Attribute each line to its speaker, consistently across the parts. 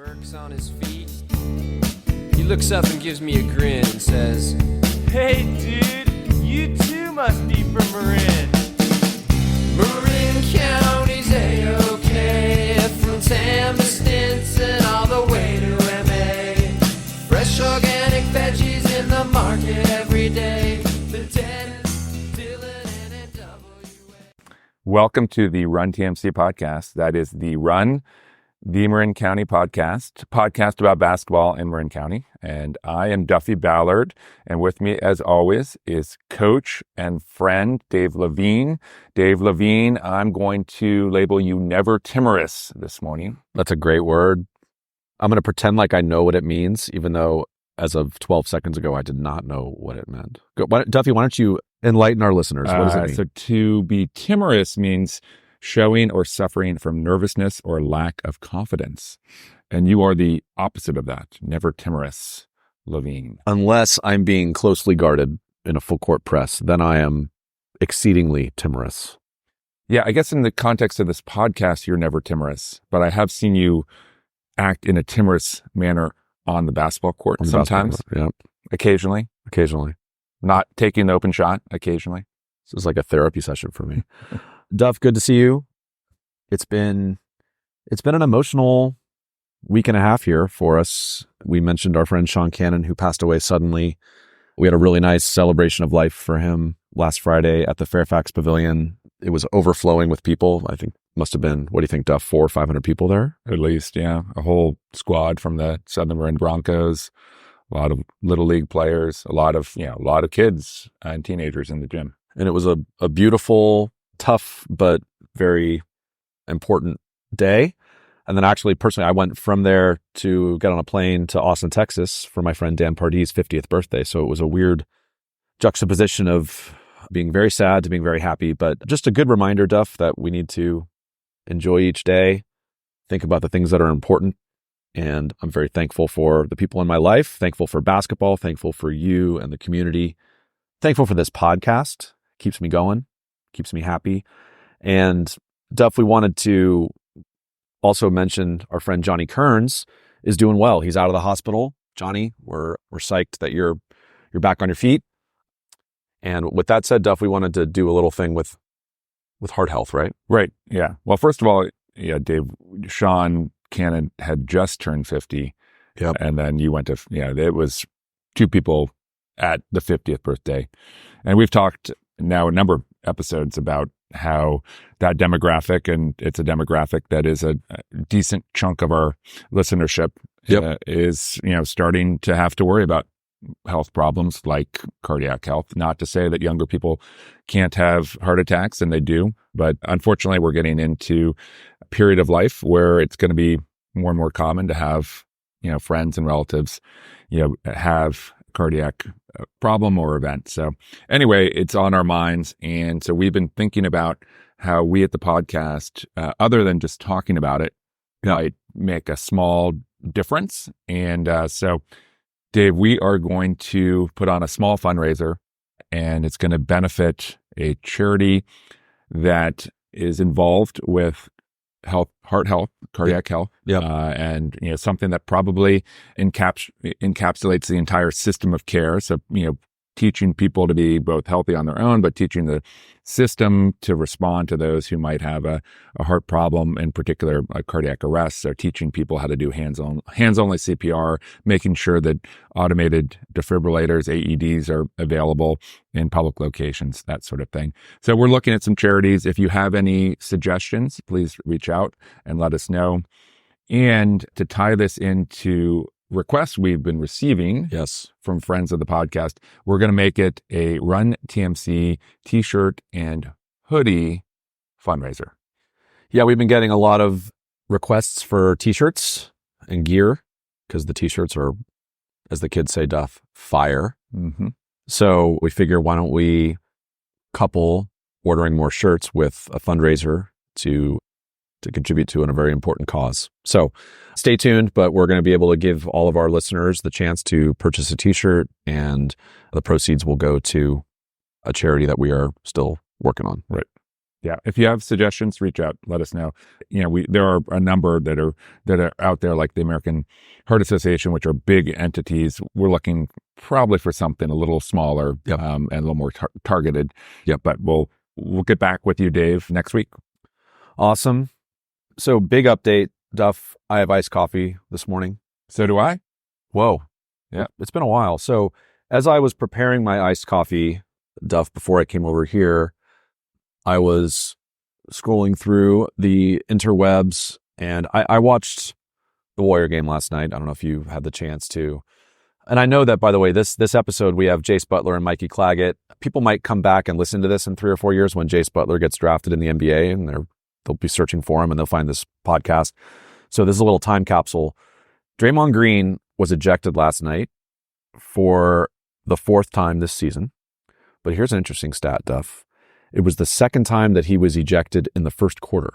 Speaker 1: Burke's on his feet. He looks up and gives me a grin and says, "Hey dude, you too must be from Marin." Marin County's A-OK, from Tam to Stinson all the way to MA. Fresh organic veggies in the market every day. Lieutenant Dylan and NWA.
Speaker 2: Welcome to the Run TMC podcast. That is the Run The Marin County podcast about basketball in Marin County. And I am Duffy Ballard. And with me, as always, is coach and friend Dave Levine. Dave Levine, I'm going to label you never timorous this morning.
Speaker 3: That's a great word. I'm going to pretend like I know what it means, even though as of 12 seconds ago, I did not know what it meant. Duffy, why don't you enlighten our listeners? What does it mean?
Speaker 2: So to be timorous means showing or suffering from nervousness or lack of confidence. And you are the opposite of that. Never timorous, Levine.
Speaker 3: Unless I'm being closely guarded in a full court press, then I am exceedingly timorous.
Speaker 2: Yeah, I guess in the context of this podcast, you're never timorous. But I have seen you act in a timorous manner on the basketball court sometimes.
Speaker 3: Yeah.
Speaker 2: Occasionally. Not taking the open shot occasionally.
Speaker 3: This is like a therapy session for me. Duff, good to see you. It's been an emotional week and a half here for us. We mentioned our friend Sean Canon, who passed away suddenly. We had a really nice celebration of life for him last Friday at the Fairfax Pavilion. It was overflowing with people. I think must have been, what do you think, Duff, 400 or 500 people there?
Speaker 2: At least, yeah. A whole squad from the Southern Marin Broncos, a lot of little league players, a lot of kids and teenagers in the gym.
Speaker 3: And it was a beautiful, tough, but very important day. And then actually, personally, I went from there to get on a plane to Austin, Texas for my friend Dan Pardee's 50th birthday. So it was a weird juxtaposition of being very sad to being very happy, but just a good reminder, Duff, that we need to enjoy each day, think about the things that are important. And I'm very thankful for the people in my life, thankful for basketball, thankful for you and the community, thankful for this podcast. Keeps me going, keeps me happy. And Duff, we wanted to also mention our friend Johnny Kearns is doing well. He's out of the hospital. Johnny, we're psyched that you're back on your feet. And with that said, Duff, we wanted to do a little thing with heart health, right?
Speaker 2: Right. Yeah. Well, first of all, yeah, Dave, Sean Canon had just turned 50.
Speaker 3: Yep.
Speaker 2: And then you went to, it was two people at the 50th birthday. And we've talked now a number of episodes about how that demographic, and it's a demographic that is a decent chunk of our listenership, is, starting to have to worry about health problems like cardiac health. Not to say that younger people can't have heart attacks, and they do, but unfortunately we're getting into a period of life where it's going to be more and more common to have, friends and relatives, have cardiac problem or event. So anyway, it's on our minds. And so we've been thinking about how we at the podcast, other than just talking about it, might make a small difference. And so Dave, we are going to put on a small fundraiser, and it's going to benefit a charity that is involved with heart health, cardiac health, and something that probably encapsulates the entire system of care. So teaching people to be both healthy on their own, but teaching the system to respond to those who might have a heart problem, in particular a cardiac arrest. So teaching people how to do hands-only CPR, making sure that automated defibrillators, AEDs, are available in public locations, that sort of thing. So we're looking at some charities. If you have any suggestions, please reach out and let us know. And to tie this into requests we've been receiving from friends of the podcast, we're going to make it a Run TMC t-shirt and hoodie fundraiser.
Speaker 3: Yeah, we've been getting a lot of requests for t-shirts and gear because the t-shirts are, as the kids say, Duff, fire.
Speaker 2: Mm-hmm.
Speaker 3: So we figure, why don't we couple ordering more shirts with a fundraiser to contribute to in a very important cause. So stay tuned, but we're going to be able to give all of our listeners the chance to purchase a t-shirt, and the proceeds will go to a charity that we are still working on.
Speaker 2: Right. Yeah. If you have suggestions, reach out. Let us know. There are a number that are out there, like the American Heart Association, which are big entities. We're looking probably for something a little smaller, and a little more targeted.
Speaker 3: Yep.
Speaker 2: But we'll get back with you, Dave, next week.
Speaker 3: Awesome. So big update, Duff. I have iced coffee this morning.
Speaker 2: So do I.
Speaker 3: Whoa.
Speaker 2: Yeah.
Speaker 3: It's been a while. So as I was preparing my iced coffee, Duff, before I came over here, I was scrolling through the interwebs, and I watched the Warrior game last night. I don't know if you had the chance to. And I know that, by the way, this episode, we have Jase Butler and Mikey Clagett. People might come back and listen to this in 3 or 4 years when Jase Butler gets drafted in the NBA, and they'll be searching for him, and they'll find this podcast. So this is a little time capsule. Draymond Green was ejected last night for the 4th time this season. But here's an interesting stat, Duff. It was the 2nd time that he was ejected in the first quarter.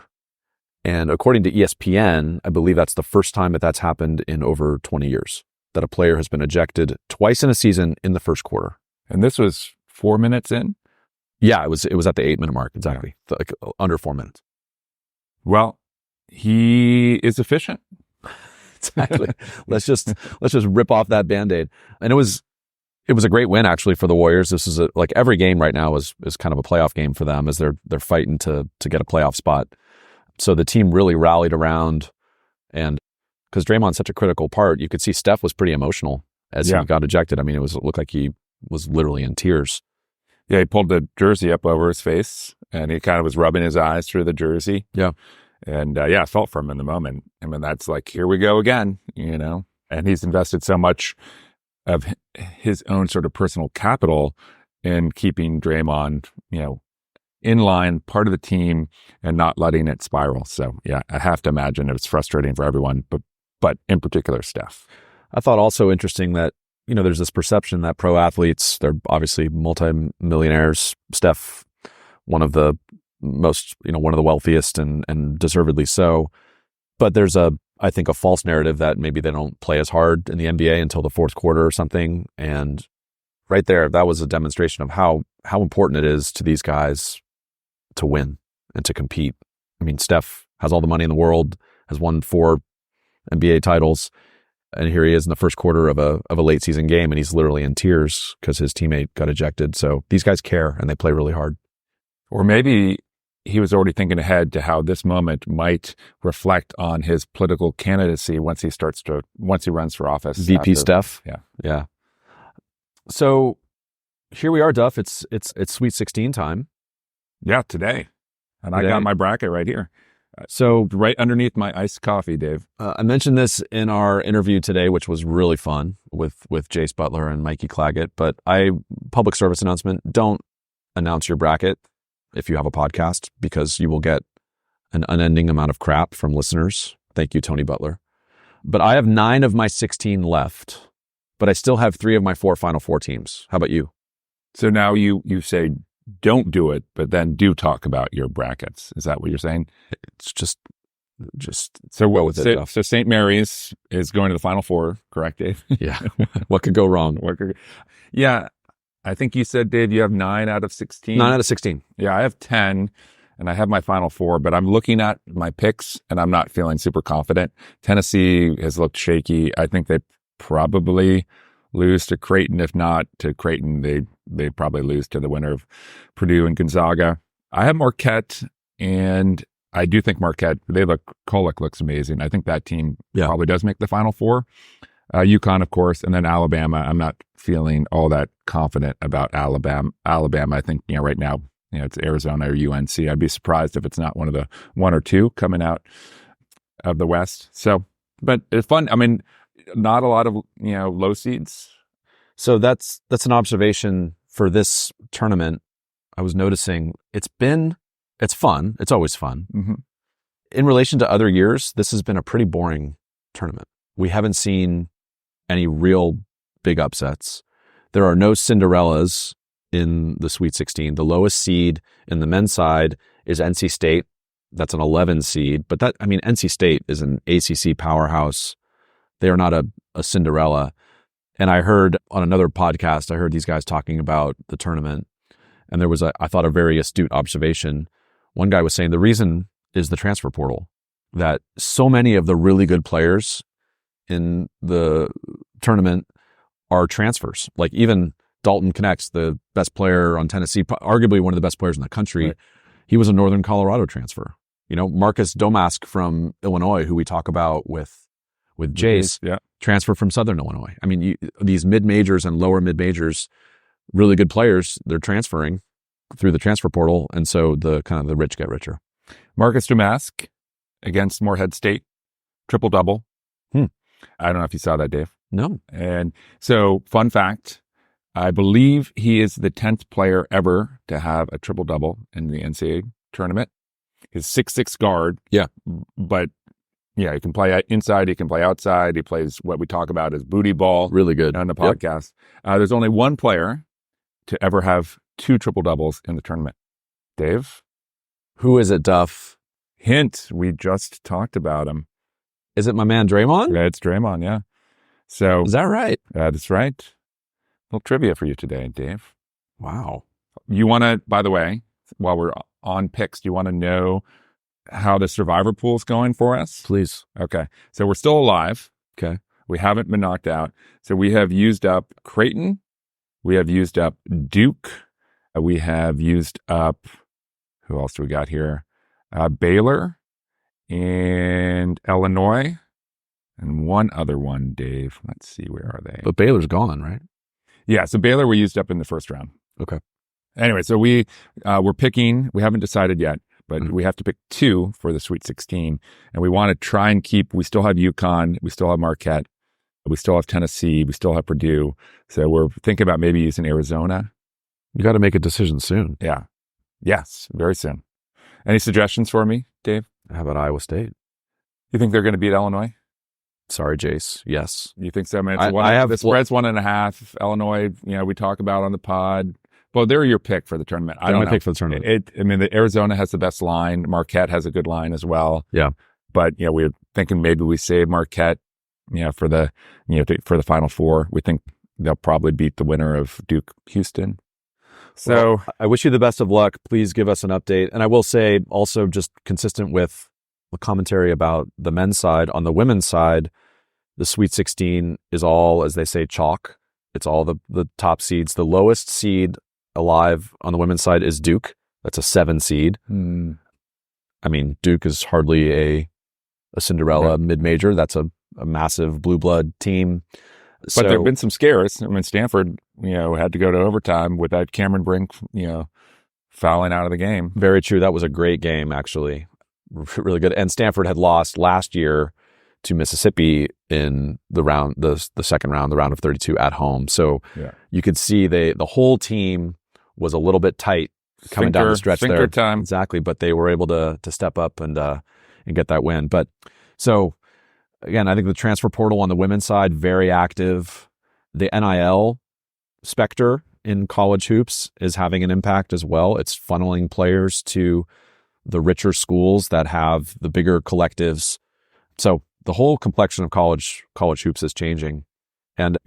Speaker 3: And according to ESPN, I believe that's the first time that's happened in over 20 years, that a player has been ejected twice in a season in the first quarter.
Speaker 2: And this was 4 minutes in?
Speaker 3: Yeah, it was at the 8-minute mark, exactly. Yeah. Like under 4 minutes.
Speaker 2: Well, he is efficient.
Speaker 3: Exactly. Let's just rip off that Band-Aid. And it was a great win, actually, for the Warriors. This is like every game right now is kind of a playoff game for them, as they're fighting to get a playoff spot. So the team really rallied around, and because Draymond's such a critical part, you could see Steph was pretty emotional as he got ejected. I mean, it looked like he was literally in tears.
Speaker 2: Yeah, he pulled the jersey up over his face, and he kind of was rubbing his eyes through the jersey.
Speaker 3: Yeah.
Speaker 2: And I felt for him in the moment. I mean, that's like, here we go again, and he's invested so much of his own sort of personal capital in keeping Draymond, in line, part of the team, and not letting it spiral. So yeah, I have to imagine it was frustrating for everyone, but in particular Steph.
Speaker 3: I thought also interesting that, there's this perception that pro athletes, they're obviously multimillionaires. Steph, one of the most, one of the wealthiest and deservedly so. But there's I think a false narrative that maybe they don't play as hard in the NBA until the 4th quarter or something. And right there, that was a demonstration of how important it is to these guys to win and to compete. I mean, Steph has all the money in the world, has won 4 NBA titles, and here he is in the first quarter of a late season game, and he's literally in tears because his teammate got ejected. So these guys care, and they play really hard.
Speaker 2: Or maybe he was already thinking ahead to how this moment might reflect on his political candidacy once he runs for office.
Speaker 3: VP Steph.
Speaker 2: Yeah.
Speaker 3: So here we are, Duff. It's Sweet 16 time.
Speaker 2: Yeah, today. And I got my bracket right here.
Speaker 3: So
Speaker 2: right underneath my iced coffee, Dave.
Speaker 3: I mentioned this in our interview today, which was really fun with Jase Butler and Mikey Clagett. But public service announcement, don't announce your bracket if you have a podcast, because you will get an unending amount of crap from listeners. Thank you, Tony Butler. But I have 9 of my 16 left, but I still have 3 of my 4 Final Four teams. How about you?
Speaker 2: So now you say don't do it, but then do talk about your brackets. Is that what you're saying?
Speaker 3: It's just
Speaker 2: so
Speaker 3: go with it.
Speaker 2: So St. Mary's is going to the Final Four, correct, Dave?
Speaker 3: Yeah. What could go wrong?
Speaker 2: Yeah. I think you said, Dave, you have 9 out of 16.
Speaker 3: 9 out of 16.
Speaker 2: Yeah, I have 10, and I have my Final Four, but I'm looking at my picks, and I'm not feeling super confident. Tennessee has looked shaky. I think they probably lose to Creighton. If not to Creighton, they probably lose to the winner of Purdue and Gonzaga. I have Marquette, and I do think Marquette, Kolek looks amazing. I think that team probably does make the Final Four. UConn, of course, and then Alabama. I'm not feeling all that confident about Alabama. I think, right now, it's Arizona or UNC. I'd be surprised if it's not one of the 1 or 2 coming out of the West. So, but it's fun. I mean, not a lot of, low seeds.
Speaker 3: So that's an observation for this tournament. I was noticing it's fun. It's always fun.
Speaker 2: Mm-hmm.
Speaker 3: In relation to other years, this has been a pretty boring tournament. We haven't seen any real big upsets. There are no Cinderellas in the Sweet 16. The lowest seed in the men's side is NC State. That's an 11 seed. But NC State is an ACC powerhouse. They are not a Cinderella. And I heard on another podcast, these guys talking about the tournament. And there was I thought a very astute observation one guy was saying the reason is the transfer portal, that so many of the really good players in the tournament are transfers. Like even Dalton Connects, the best player on Tennessee, arguably one of the best players in the country.
Speaker 2: Right.
Speaker 3: He was a Northern Colorado transfer. You know, Marcus Domask from Illinois, who we talk about with Jase,
Speaker 2: Yeah.
Speaker 3: transfer from Southern Illinois. I mean, these mid-majors and lower mid-majors, really good players, they're transferring through the transfer portal. And so the kind of the rich get richer.
Speaker 2: Marcus Domask against Morehead State, triple-double. I don't know if you saw that, Dave.
Speaker 3: No.
Speaker 2: And so, fun fact, I believe he is the 10th player ever to have a triple-double in the NCAA tournament. He's 6'6" guard.
Speaker 3: Yeah.
Speaker 2: But, yeah, he can play inside, he can play outside. He plays what we talk about as booty ball.
Speaker 3: Really good.
Speaker 2: On the podcast. Yep. There's only one player to ever have 2 triple-doubles in the tournament. Dave?
Speaker 3: Who is it, Duff?
Speaker 2: Hint, we just talked about him.
Speaker 3: Is it my man Draymond?
Speaker 2: Yeah, it's Draymond, yeah. So
Speaker 3: Is that right?
Speaker 2: that's right. A little trivia for you today, Dave.
Speaker 3: Wow.
Speaker 2: You want to, by the way, while we're on picks, do you want to know how the survivor pool is going for us?
Speaker 3: Please.
Speaker 2: Okay. So we're still alive.
Speaker 3: Okay.
Speaker 2: We haven't been knocked out. So we have used up Creighton. We have used up Duke. We have used up, who else do we got here? Baylor and Illinois. And one other one, Dave. Let's see, where are they?
Speaker 3: But Baylor's gone, right?
Speaker 2: Yeah, so Baylor we used up in the first round.
Speaker 3: Okay.
Speaker 2: Anyway, so we're picking, we haven't decided yet, but we have to pick 2 for the Sweet 16. And we want to try and we still have UConn, we still have Marquette, we still have Tennessee, we still have Purdue. So we're thinking about maybe using Arizona.
Speaker 3: You got to make a decision soon.
Speaker 2: Yeah. Yes, very soon. Any suggestions for me, Dave?
Speaker 3: How about Iowa State?
Speaker 2: You think they're going to beat Illinois?
Speaker 3: Sorry, Jase. Yes.
Speaker 2: You think so? I mean,
Speaker 3: the
Speaker 2: spread's 1.5. Illinois, we talk about on the pod. Well, they're your pick for the tournament. I don't know.
Speaker 3: Pick for the tournament.
Speaker 2: The Arizona has the best line. Marquette has a good line as well.
Speaker 3: Yeah.
Speaker 2: But, we're thinking maybe we save Marquette, for the, for the Final Four. We think they'll probably beat the winner of Duke Houston. So
Speaker 3: well, I wish you the best of luck. Please give us an update. And I will say also just consistent with the commentary about the men's side, on the women's side, the Sweet 16 is all, as they say, chalk. It's all the top seeds. The lowest seed alive on the women's side is Duke. That's a 7 seed. I mean, Duke is hardly a Cinderella mid-major. That's a massive blue blood team.
Speaker 2: But there have been some scares. I mean, Stanford, had to go to overtime without Cameron Brink, fouling out of the game.
Speaker 3: Very true. That was a great game, actually. Really good. And Stanford had lost last year to Mississippi in the second round, the round of 32 at home. So you could see the whole team was a little bit tight coming down the stretch there.
Speaker 2: Time.
Speaker 3: Exactly. But they were able to step up and get that win. But so again, I think the transfer portal on the women's side, very active. The NIL specter in college hoops is having an impact as well. It's funneling players to the richer schools that have the bigger collectives. So the whole complexion of college hoops is changing. And,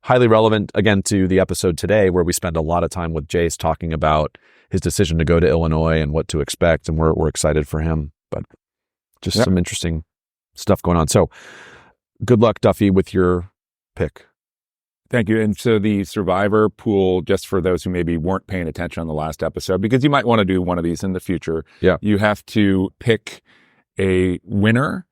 Speaker 3: highly relevant, again, to the episode today, where we spend a lot of time with Jase talking about his decision to go to Illinois and what to expect. And we're excited for him. But just some interesting stuff going on. So good luck, Duffy, with your pick.
Speaker 2: Thank you. And so the survivor pool, just for those who maybe weren't paying attention on the last episode, because you might want to do one of these in the future.
Speaker 3: Yeah.
Speaker 2: You have to pick a winner,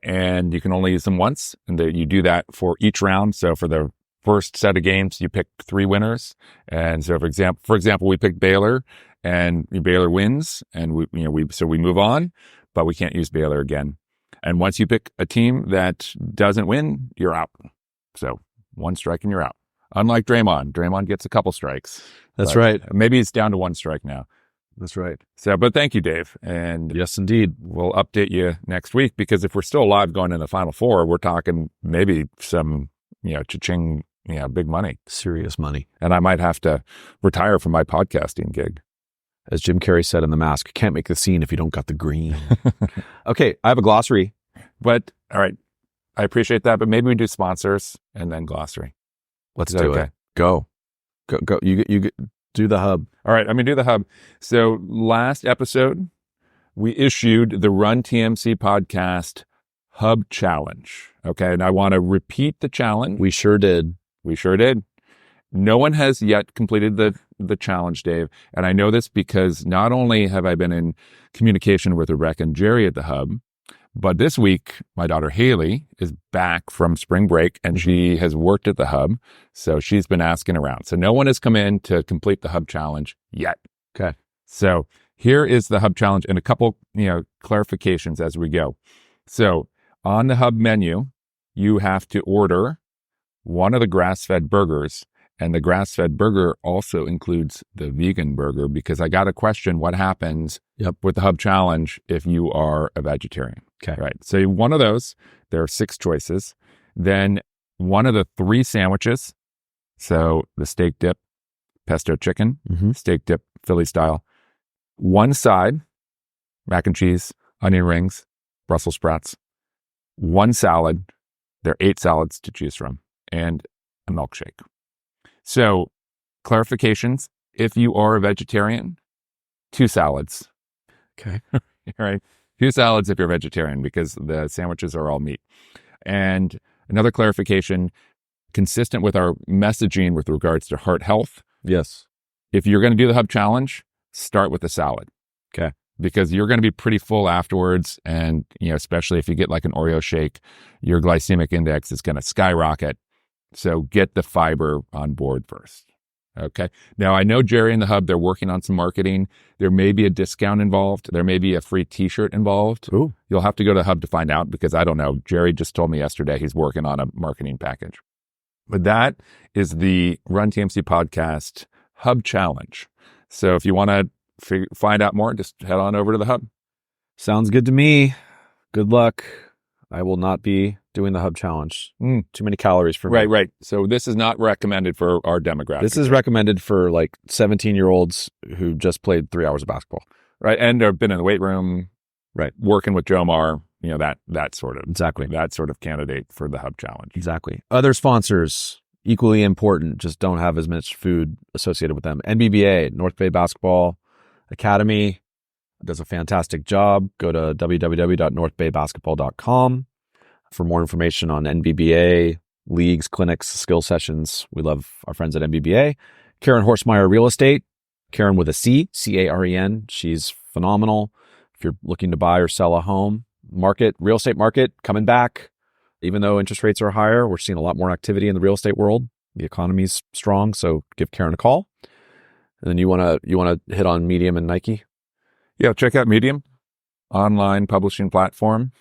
Speaker 2: and you can only use them once. And you do that for each round. So for the first set of games, you pick 3 winners. And so for example, we picked Baylor, and Baylor wins, and we move on, but we can't use Baylor again. And once you pick a team that doesn't win, you're out. So 1 strike and you're out. Unlike Draymond. Draymond gets a couple strikes.
Speaker 3: That's right.
Speaker 2: Maybe it's down to 1 strike now.
Speaker 3: That's right.
Speaker 2: So, but thank you, Dave. And
Speaker 3: yes, indeed.
Speaker 2: We'll update you next week, because if we're still alive going in the Final Four, we're talking maybe some, cha-ching, big money.
Speaker 3: Serious money.
Speaker 2: And I might have to retire from my podcasting gig.
Speaker 3: As Jim Carrey said in The Mask, can't make the scene if you don't got the green. Okay, I have a glossary.
Speaker 2: But, all right, I appreciate that, but maybe we do sponsors and then glossary.
Speaker 3: Let's do it. Go. You do the hub.
Speaker 2: All right, I'm going to do the hub. So last episode, we issued the Run TMC podcast Hub Challenge. Okay. And I want to repeat the challenge.
Speaker 3: We sure did.
Speaker 2: We sure did. No one has yet completed the challenge, Dave. And I know this because not only have I been in communication with Rebecca and Jerry at the Hub, but this week, my daughter Haley is back from spring break and she has worked at the Hub. So she's been asking around. So no one has come in to complete the Hub Challenge yet.
Speaker 3: Okay.
Speaker 2: So here is the Hub Challenge and a couple, clarifications as we go. So on the Hub menu, you have to order one of the grass-fed burgers. And the grass-fed burger also includes the vegan burger because I got a question, what happens with the Hub Challenge if you are a vegetarian?
Speaker 3: Okay.
Speaker 2: Right. So one of those, there are 6 choices. Then one of the 3 sandwiches. So the steak dip, pesto chicken, steak dip, Philly style. One side, mac and cheese, onion rings, Brussels sprouts. One salad. There are 8 salads to choose from. And a milkshake. So, clarifications. If you are a vegetarian, 2 salads.
Speaker 3: Okay.
Speaker 2: All right. 2 salads if you're vegetarian because the sandwiches are all meat. And another clarification, consistent with our messaging with regards to heart health.
Speaker 3: Yes.
Speaker 2: If you're going to do the Hub Challenge, start with the salad.
Speaker 3: Okay.
Speaker 2: Because you're going to be pretty full afterwards. And, especially if you get like an Oreo shake, your glycemic index is going to skyrocket. So get the fiber on board first. Okay. Now I know Jerry and the Hub, they're working on some marketing. There may be a discount involved. There may be a free t-shirt involved.
Speaker 3: Ooh.
Speaker 2: You'll have to go to Hub to find out because I don't know. Jerry just told me yesterday he's working on a marketing package. But that is the Run TMC podcast Hub Challenge. So if you want to find out more, just head on over to the Hub.
Speaker 3: Sounds good to me. Good luck. I will not be doing the Hub Challenge. Too many calories for me.
Speaker 2: Right. So this is not recommended for our demographic.
Speaker 3: This is recommended for like 17-year-olds who just played 3 hours of basketball.
Speaker 2: Right. And have been in the weight room.
Speaker 3: Right.
Speaker 2: Working with Jomar, that sort of.
Speaker 3: Exactly.
Speaker 2: That sort of candidate for the Hub Challenge.
Speaker 3: Exactly. Other sponsors, equally important, just don't have as much food associated with them. NBBA, North Bay Basketball Academy, does a fantastic job. Go to www.northbaybasketball.com for more information on NBBA, leagues, clinics, skill sessions. We love our friends at NBBA. Karen Horsemeyer Real Estate, Karen with a C, C-A-R-E-N. She's phenomenal. If you're looking to buy or sell a home, real estate market coming back. Even though interest rates are higher, we're seeing a lot more activity in the real estate world. The economy's strong, so give Karen a call. And then you want to hit on Medium and Nike?
Speaker 2: Yeah, check out Medium, online publishing platform.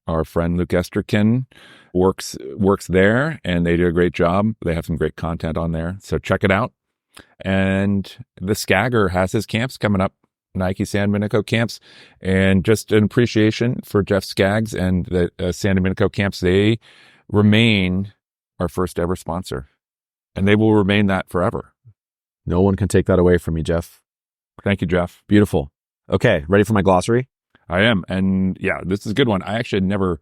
Speaker 2: Our friend Luke Esterkin works there, and they do a great job. They have some great content on there, so check it out. And the Skagger has his camps coming up, Nike San Domenico camps, and just an appreciation for Jeff Skaggs and the San Domenico camps. They remain our first ever sponsor, and they will remain that forever.
Speaker 3: No one can take that away from you, Jeff.
Speaker 2: Thank you, Jeff.
Speaker 3: Beautiful. Okay, ready for my glossary?
Speaker 2: I am. And yeah, this is a good one. I actually had never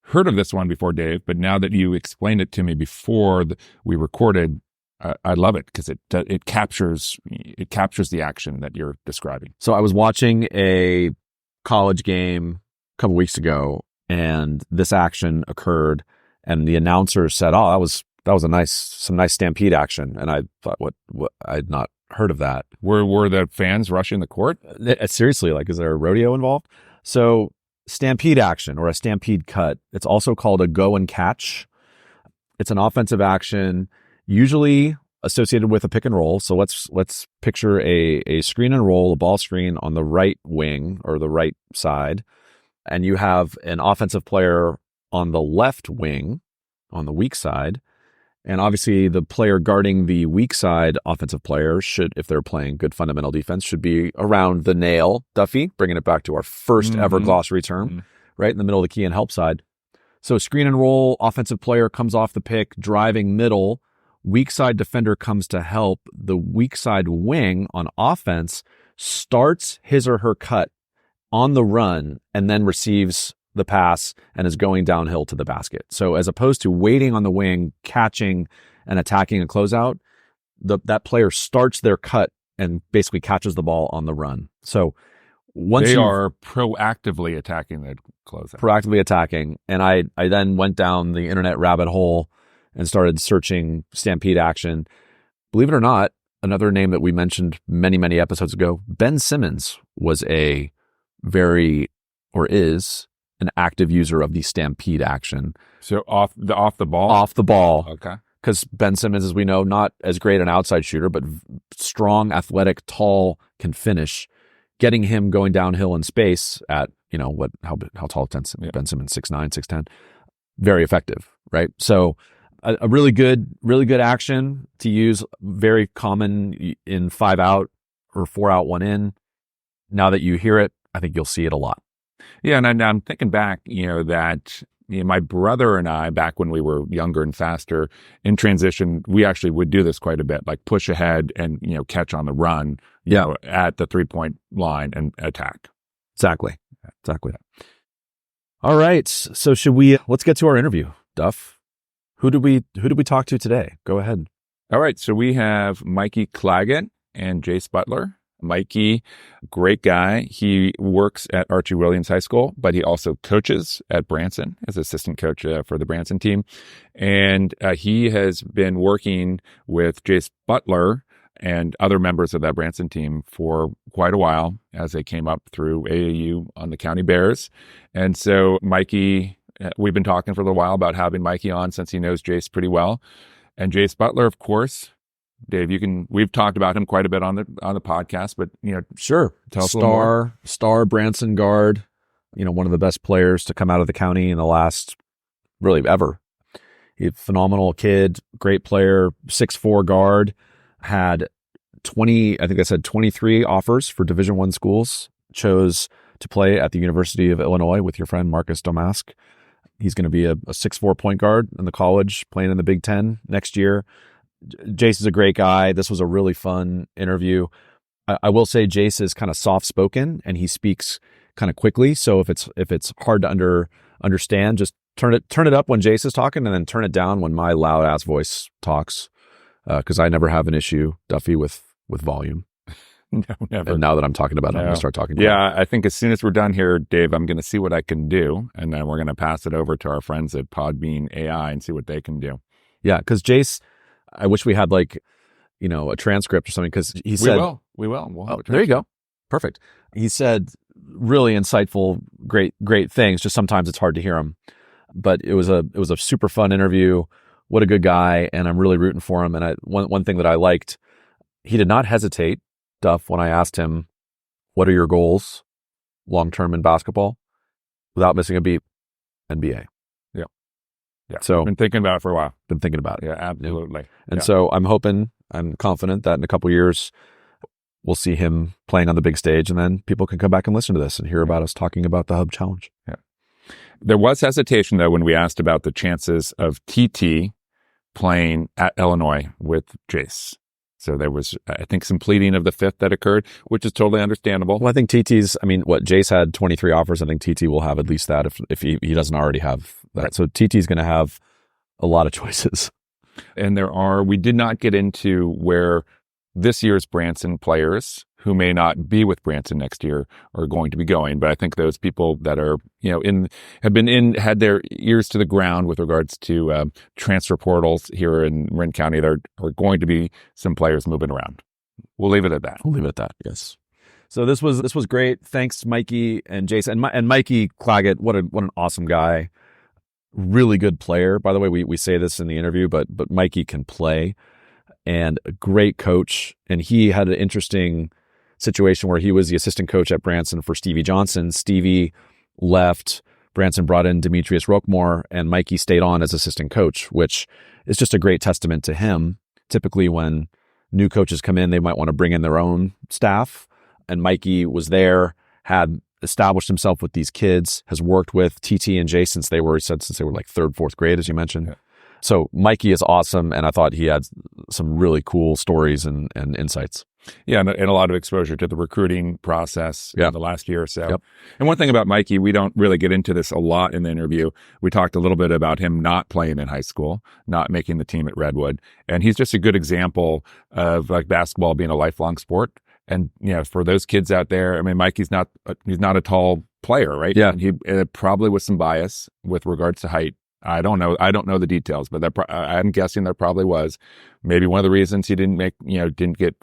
Speaker 2: heard of this one before, Dave, but now that you explained it to me before we recorded, I love it because it captures the action that you're describing.
Speaker 3: So I was watching a college game a couple weeks ago, and this action occurred, and the announcer said, "Oh, that was some nice stampede action," and I thought, what I'd not heard of that.
Speaker 2: Were the fans rushing the court?
Speaker 3: Seriously, like, is there a rodeo involved? So stampede action or a stampede cut, it's also called a go and catch. It's an offensive action, usually associated with a pick and roll. So let's picture a screen and roll, a ball screen on the right wing or the right side. And you have an offensive player on the left wing, on the weak side. And obviously the player guarding the weak side offensive player should, if they're playing good fundamental defense, should be around the nail, Duffy, bringing it back to our first ever glossary term, right in the middle of the key and help side. So screen and roll, offensive player comes off the pick, driving middle, weak side defender comes to help. The weak side wing on offense starts his or her cut on the run and then receives the pass and is going downhill to the basket. So as opposed to waiting on the wing, catching and attacking a closeout, that player starts their cut and basically catches the ball on the run. So once
Speaker 2: they
Speaker 3: you
Speaker 2: are proactively attacking the closeout.
Speaker 3: proactively attacking, and I then went down the internet rabbit hole and started searching Stampede action. Believe it or not, another name that we mentioned many episodes ago, Ben Simmons was is an active user of the Stampede action.
Speaker 2: So off the ball?
Speaker 3: Off the ball.
Speaker 2: Okay.
Speaker 3: Because Ben Simmons, as we know, not as great an outside shooter, but strong, athletic, tall, can finish. Getting him going downhill in space at, how tall Ben Simmons, 6'9", 6'10", very effective, right? So a really good action to use, very common in 5 out or 4 out, 1 in. Now that you hear it, I think you'll see it a lot.
Speaker 2: Yeah, and I'm thinking back, that my brother and I, back when we were younger and faster, in transition, we actually would do this quite a bit, like push ahead and, catch on the run at the 3-point line and attack.
Speaker 3: Exactly. All right. So let's get to our interview, Duff. Who did we talk to today? Go ahead.
Speaker 2: All right. So we have Mikey Clagett and Jase Butler. Mikey, great guy. He works at Archie Williams High School, but he also coaches at Branson as assistant coach for the Branson team. And he has been working with Jase Butler and other members of that Branson team for quite a while as they came up through AAU on the County Bears. And so Mikey, we've been talking for a little while about having Mikey on since he knows Jase pretty well. And Jase Butler, of course, Dave, we've talked about him quite a bit on the podcast, but
Speaker 3: sure.
Speaker 2: Tell us a little more.
Speaker 3: Star Branson guard, one of the best players to come out of the county in the last really ever. He's a phenomenal kid, great player, 6'4" guard, had 23 offers for Division I schools, chose to play at the University of Illinois with your friend Marcus Domask. He's going to be a 6'4" point guard in the college, playing in the Big Ten next year. Jase is a great guy. This was a really fun interview. I will say Jase is kind of soft-spoken and he speaks kind of quickly. So if it's hard to understand, just turn it up when Jase is talking and then turn it down when my loud ass voice talks. Because I never have an issue, Duffy, with volume.
Speaker 2: No, never.
Speaker 3: And now that I'm talking about it, I'm going to start talking.
Speaker 2: Yeah, I think as soon as we're done here, Dave, I'm going to see what I can do, and then we're going to pass it over to our friends at Podbean AI and see what they can do.
Speaker 3: Yeah, because Jase, I wish we had a transcript or something, because he said...
Speaker 2: We will. We'll have a
Speaker 3: there you go. Perfect. He said really insightful, great things. Just sometimes it's hard to hear him. But it was a super fun interview. What a good guy, and I'm really rooting for him. And one thing that I liked, he did not hesitate, Duff, when I asked him, what are your goals long-term in basketball? Without missing a beat, NBA.
Speaker 2: Yeah.
Speaker 3: So
Speaker 2: been thinking about it for a while.
Speaker 3: Been thinking about it.
Speaker 2: Yeah, absolutely.
Speaker 3: And so I'm confident that in a couple of years, we'll see him playing on the big stage, and then people can come back and listen to this and hear about us talking about the Hub Challenge.
Speaker 2: Yeah. There was hesitation, though, when we asked about the chances of TT playing at Illinois with Jase. So there was, I think, some pleading of the fifth that occurred, which is totally understandable.
Speaker 3: Well, I think Jase had 23 offers. I think TT will have at least that if he doesn't already have that. Right. So TT is going to have a lot of choices.
Speaker 2: And we did not get into where this year's Branson players who may not be with Branson next year are going to be going. But I think those people that are, had their ears to the ground with regards to transfer portals here in Marin County, there are going to be some players moving around. We'll leave it at that.
Speaker 3: Yes. So this was great. Thanks, Mikey and Jase and Mikey Clagett. What an awesome guy. Really good player. By the way, we say this in the interview, but Mikey can play, and a great coach. And he had an interesting situation where he was the assistant coach at Branson for Stevie Johnson. Stevie left. Branson brought in Demetrius Roquemore, and Mikey stayed on as assistant coach, which is just a great testament to him. Typically, when new coaches come in, they might want to bring in their own staff. And Mikey was there, had established himself with these kids, has worked with TT and Jase since they were like third, fourth grade, as you mentioned. Yeah. So Mikey is awesome, and I thought he had some really cool stories and insights.
Speaker 2: Yeah, and a lot of exposure to the recruiting process in the last year or so.
Speaker 3: Yep.
Speaker 2: And one thing about Mikey, we don't really get into this a lot in the interview. We talked a little bit about him not playing in high school, not making the team at Redwood. And he's just a good example of like basketball being a lifelong sport. And, for those kids out there, I mean, Mikey's he's not a tall player, right?
Speaker 3: Yeah.
Speaker 2: And it probably was some bias with regards to height. I don't know the details, but I'm guessing there probably was. Maybe one of the reasons he didn't get,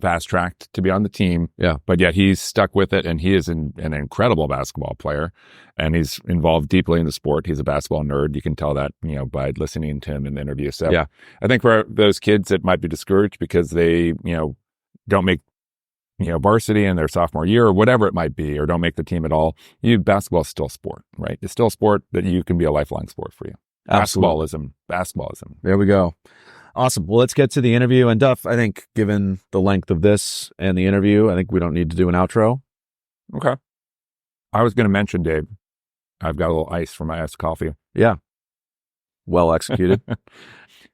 Speaker 2: fast tracked to be on the team.
Speaker 3: Yeah.
Speaker 2: But yet he's stuck with it, and he is an incredible basketball player, and he's involved deeply in the sport. He's a basketball nerd. You can tell that, by listening to him in the interview. So
Speaker 3: Yeah.
Speaker 2: I think for those kids that might be discouraged because they, don't make, varsity in their sophomore year or whatever it might be, or don't make the team at all, basketball is still a sport, right? It's still a sport that you can be a lifelong sport for you.
Speaker 3: Absolutely.
Speaker 2: Basketballism.
Speaker 3: There we go. Awesome. Well, let's get to the interview. And Duff, I think given the length of this and the interview, I think we don't need to do an outro.
Speaker 2: Okay. I was going to mention, Dave, I've got a little ice for my iced coffee.
Speaker 3: Yeah. Well executed.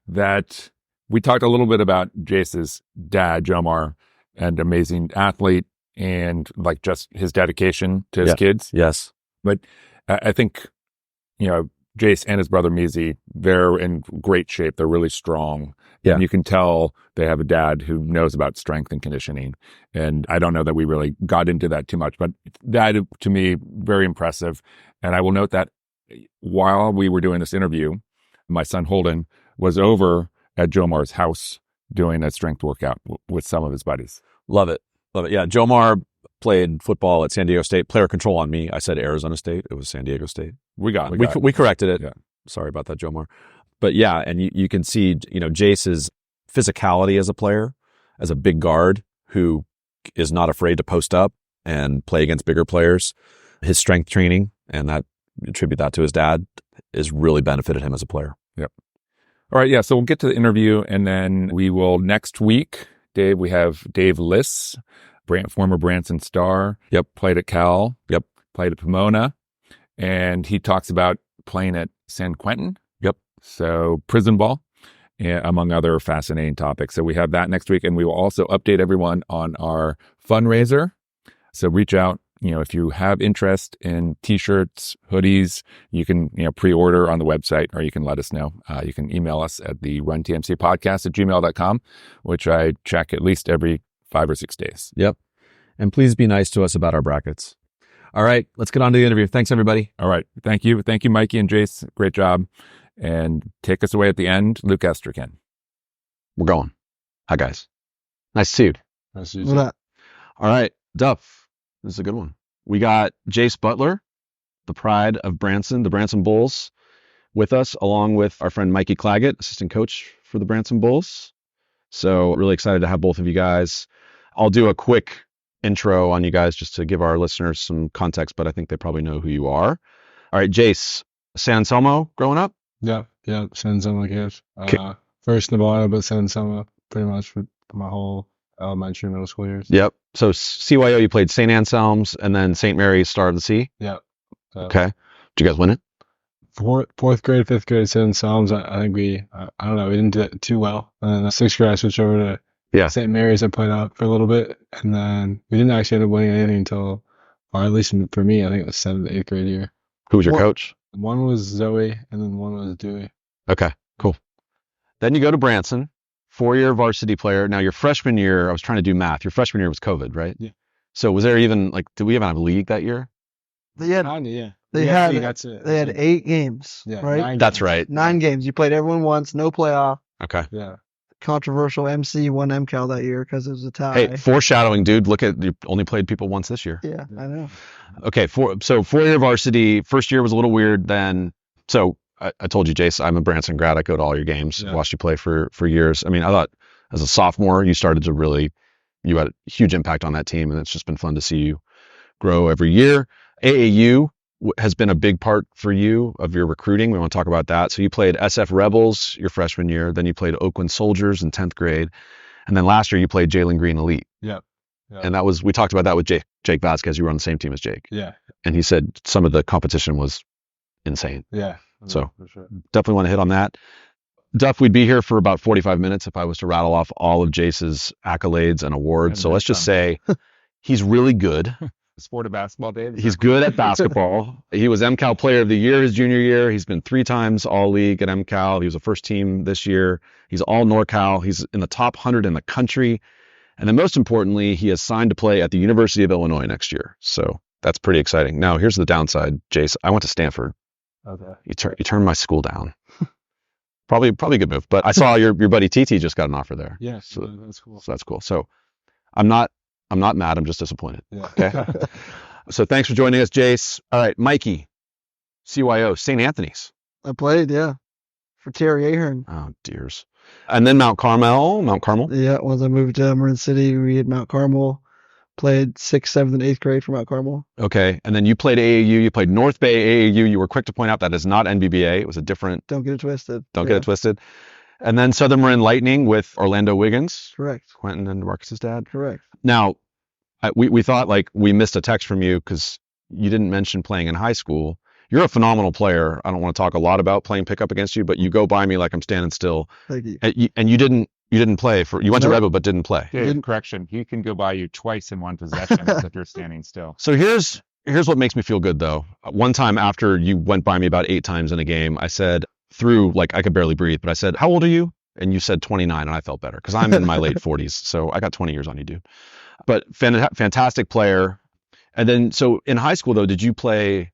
Speaker 2: That we talked a little bit about Jase's dad, Jomar, and amazing athlete, and like just his dedication to his kids.
Speaker 3: Yes.
Speaker 2: But I think, Jase and his brother Mizi, they're in great shape. They're really strong.
Speaker 3: Yeah.
Speaker 2: And you can tell they have a dad who knows about strength and conditioning. And I don't know that we really got into that too much, but that, to me, very impressive. And I will note that while we were doing this interview, my son Holden was over at Jomar's house doing a strength workout with some of his buddies.
Speaker 3: Love it. Love it. Yeah. Jomar played football at San Diego State. Player control on me. I said Arizona State. It was San Diego State.
Speaker 2: We
Speaker 3: corrected it.
Speaker 2: Yeah.
Speaker 3: Sorry about that, Jomar. But yeah, and you can see, Jase's physicality as a player, as a big guard who is not afraid to post up and play against bigger players. His strength training, and that attribute that to his dad, has really benefited him as a player.
Speaker 2: Yep. All right. Yeah. So we'll get to the interview, and then we will next week, Dave, we have Dave Liss, former Branson star.
Speaker 3: Yep.
Speaker 2: Played at Cal.
Speaker 3: Yep.
Speaker 2: Played at Pomona. And he talks about playing at San Quentin.
Speaker 3: Yep.
Speaker 2: So prison ball, among other fascinating topics. So we have that next week. And we will also update everyone on our fundraiser. So reach out. If you have interest in t-shirts, hoodies, you can, pre-order on the website, or you can let us know. You can email us at the RUN TMC podcast at gmail.com, which I check at least every 5 or 6 days.
Speaker 3: Yep. And please be nice to us about our brackets. All right, let's get on to the interview. Thanks, everybody.
Speaker 2: All right. Thank you. Thank you, Mikey and Jase. Great job. And take us away at the end, Luke Esterkin.
Speaker 3: We're going. Hi, guys. Nice to see you.
Speaker 4: Nice to see you.
Speaker 5: What up?
Speaker 3: All right, Duff. This is a good one. We got Jase Butler, the pride of Branson, the Branson Bulls, with us, along with our friend Mikey Clagett, assistant coach for the Branson Bulls. So really excited to have both of you guys. I'll do a quick intro on you guys just to give our listeners some context, but I think they probably know who you are. All right, Jase, San Anselmo growing up?
Speaker 4: Yeah, San Anselmo kids.
Speaker 3: Okay.
Speaker 4: First Nevada, but San Anselmo pretty much for my whole elementary, middle school years.
Speaker 3: Yep. So CYO, you played St. Anselm's and then St. Mary's Star of the Sea?
Speaker 4: Yeah.
Speaker 3: Okay. Did you guys win it?
Speaker 4: Fourth grade, fifth grade, St. Anselm's. I think I don't know, we didn't do that too well. And then sixth grade, I switched over to St. Mary's. I played out for a little bit, and then we didn't actually end up winning anything until, or at least for me, I think it was 7th, 8th grade year.
Speaker 3: Who was your coach?
Speaker 4: One was Zoe, and then one was Dewey.
Speaker 3: Okay, cool. Then you go to Branson, 4-year varsity player. Now your freshman year, I was trying to do math. Your freshman year was COVID, right?
Speaker 4: Yeah.
Speaker 3: So was there even did we even have a league that year?
Speaker 5: They had
Speaker 4: Kinda, yeah.
Speaker 5: they
Speaker 4: Yeah,
Speaker 5: had
Speaker 4: that's it.
Speaker 5: they had 8 games,
Speaker 4: Yeah,
Speaker 5: right?
Speaker 4: 9
Speaker 3: That's
Speaker 4: games.
Speaker 3: right.
Speaker 5: 9 games. You played everyone once, no playoff.
Speaker 3: Okay.
Speaker 4: Yeah.
Speaker 5: Controversial MC won MCAL that year because it was a tie.
Speaker 3: Hey, foreshadowing, dude. Look at you only played people once this year.
Speaker 5: Yeah, I know.
Speaker 3: Okay, 4-year varsity. First year was a little weird. Then, so I told you, Jase, I'm a Branson grad. I go to all your games.
Speaker 4: Yeah.
Speaker 3: Watched you play for years. I mean, I thought as a sophomore, you started to you had a huge impact on that team, and it's just been fun to see you grow every year. AAU has been a big part for you of your recruiting. We want to talk about that. So you played SF Rebels your freshman year, then you played Oakland Soldiers in 10th grade, and then last year you played Jalen Green Elite.
Speaker 4: Yeah.
Speaker 3: And we talked about that with Jake Vasquez. You were on the same team as Jake.
Speaker 4: Yeah.
Speaker 3: And he said some of the competition was insane.
Speaker 4: Yeah.
Speaker 3: So
Speaker 4: for sure.
Speaker 3: definitely want to hit on that. Duff, we'd be here for about 45 minutes if I was to rattle off all of Jase's accolades and awards. So let's just say he's really good.
Speaker 2: Sport of basketball, Dave.
Speaker 3: He's good at basketball. He was MCAL Player of the Year his junior year. He's been 3 times All-League at MCAL. He was a first team this year. He's all NorCal. He's in the top 100 in the country. And then most importantly, he has signed to play at the University of Illinois next year. So that's pretty exciting. Now, here's the downside, Jase. I went to Stanford.
Speaker 4: Okay.
Speaker 3: You turned my school down. Probably a good move. But I saw your buddy TT just got an offer there.
Speaker 4: Yeah,
Speaker 3: So
Speaker 4: that's cool.
Speaker 3: So that's cool. So I'm not mad. I'm just disappointed.
Speaker 4: Yeah.
Speaker 3: Okay. So thanks for joining us, Jase. All right, Mikey, CYO, St. Anthony's.
Speaker 5: I played, yeah, for Terry Ahern.
Speaker 3: Oh, dears. And then Mount Carmel.
Speaker 5: Yeah, once I moved to Marin City, we had Mount Carmel. Played 6th, 7th, and 8th grade for Mount Carmel.
Speaker 3: Okay. And then you played AAU. You played North Bay AAU. You were quick to point out that is not NBBA. It was a different.
Speaker 5: Don't get it twisted.
Speaker 3: Don't get it twisted. And then Southern Marin Lightning with Orlando Wiggins.
Speaker 5: Correct.
Speaker 3: Quentin and Marcus's dad.
Speaker 5: Correct.
Speaker 3: Now, we thought like we missed a text from you because you didn't mention playing in high school. You're a phenomenal player. I don't want to talk a lot about playing pickup against you, but you go by me like I'm standing still.
Speaker 5: Thank you.
Speaker 3: And you didn't play you went to
Speaker 5: Nope.
Speaker 3: Red Bull but didn't play.
Speaker 2: Dave, correction. He can go by you twice in one possession if you're standing still.
Speaker 3: So here's what makes me feel good though. One time after you went by me about 8 times in a game, I said through like I could barely breathe, but I said, "How old are you?" And you said 29, and I felt better because I'm in my late 40s, so I got 20 years on you, dude. But fantastic player. And then so in high school though, did you play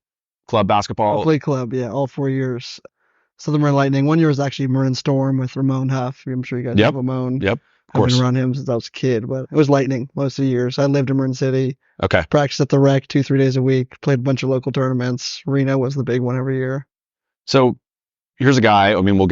Speaker 3: club basketball?
Speaker 5: I played club, yeah, all 4 years. Southern Marin Lightning. 1 year was actually Marin Storm with Ramon Huff. I'm sure you guys know Ramon.
Speaker 3: Yep. Of
Speaker 5: I've
Speaker 3: course.
Speaker 5: been around him since I was a kid, but it was Lightning most of the years. I lived in Marin City.
Speaker 3: Okay.
Speaker 5: Practiced at the rec 2-3 days a week. Played a bunch of local tournaments. Reno was the big one every year.
Speaker 3: So here's a guy. I mean, we'll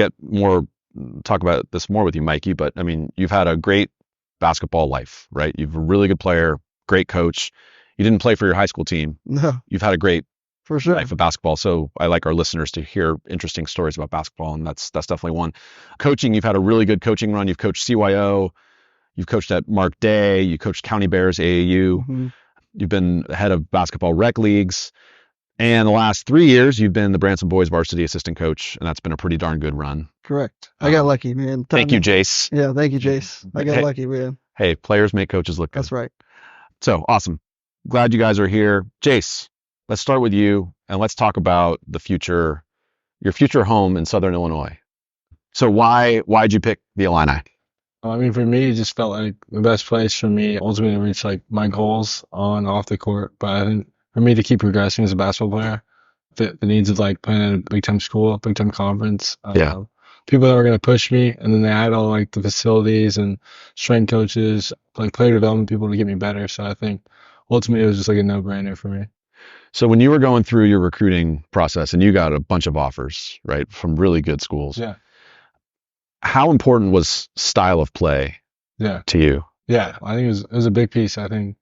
Speaker 3: talk about this more with you, Mikey. But I mean, you've had a great basketball life, right? You've a really good player, great coach. You didn't play for your high school team.
Speaker 5: No,
Speaker 3: You've had a great
Speaker 5: for sure.
Speaker 3: life of basketball. So I like our listeners to hear interesting stories about basketball, and that's definitely one. Coaching, you've had a really good coaching run. You've coached CYO, you've coached at Mark Day, you coached County Bears AAU,
Speaker 5: Mhm.
Speaker 3: you've been head of basketball rec leagues, and the last 3 years you've been the Branson boys varsity assistant coach, and that's been a pretty darn good run.
Speaker 5: Correct. I got lucky, man.
Speaker 3: Thank you, Jase.
Speaker 5: Yeah, thank you, Jase. I got
Speaker 3: Hey.
Speaker 5: lucky, man.
Speaker 3: Hey, players make coaches look good.
Speaker 5: That's right.
Speaker 3: So awesome. Glad you guys are here. Jase, let's start with you and let's talk about the future, your future home in Southern Illinois. So why'd you pick the Illini?
Speaker 4: I mean, for me, it just felt like the best place for me ultimately to reach like my goals on and off the court. But I think for me to keep progressing as a basketball player, the needs of like playing at a big time school, big time conference.
Speaker 3: Yeah.
Speaker 4: People that were going to push me, and then they had all like the facilities and strength coaches, like player development people to get me better. So I think ultimately it was just like a no brainer for me.
Speaker 3: So when you were going through your recruiting process and you got a bunch of offers, right, from really good schools,
Speaker 4: Yeah.
Speaker 3: how important was style of play
Speaker 4: Yeah.
Speaker 3: to you?
Speaker 4: Yeah. I think it was a big piece. I think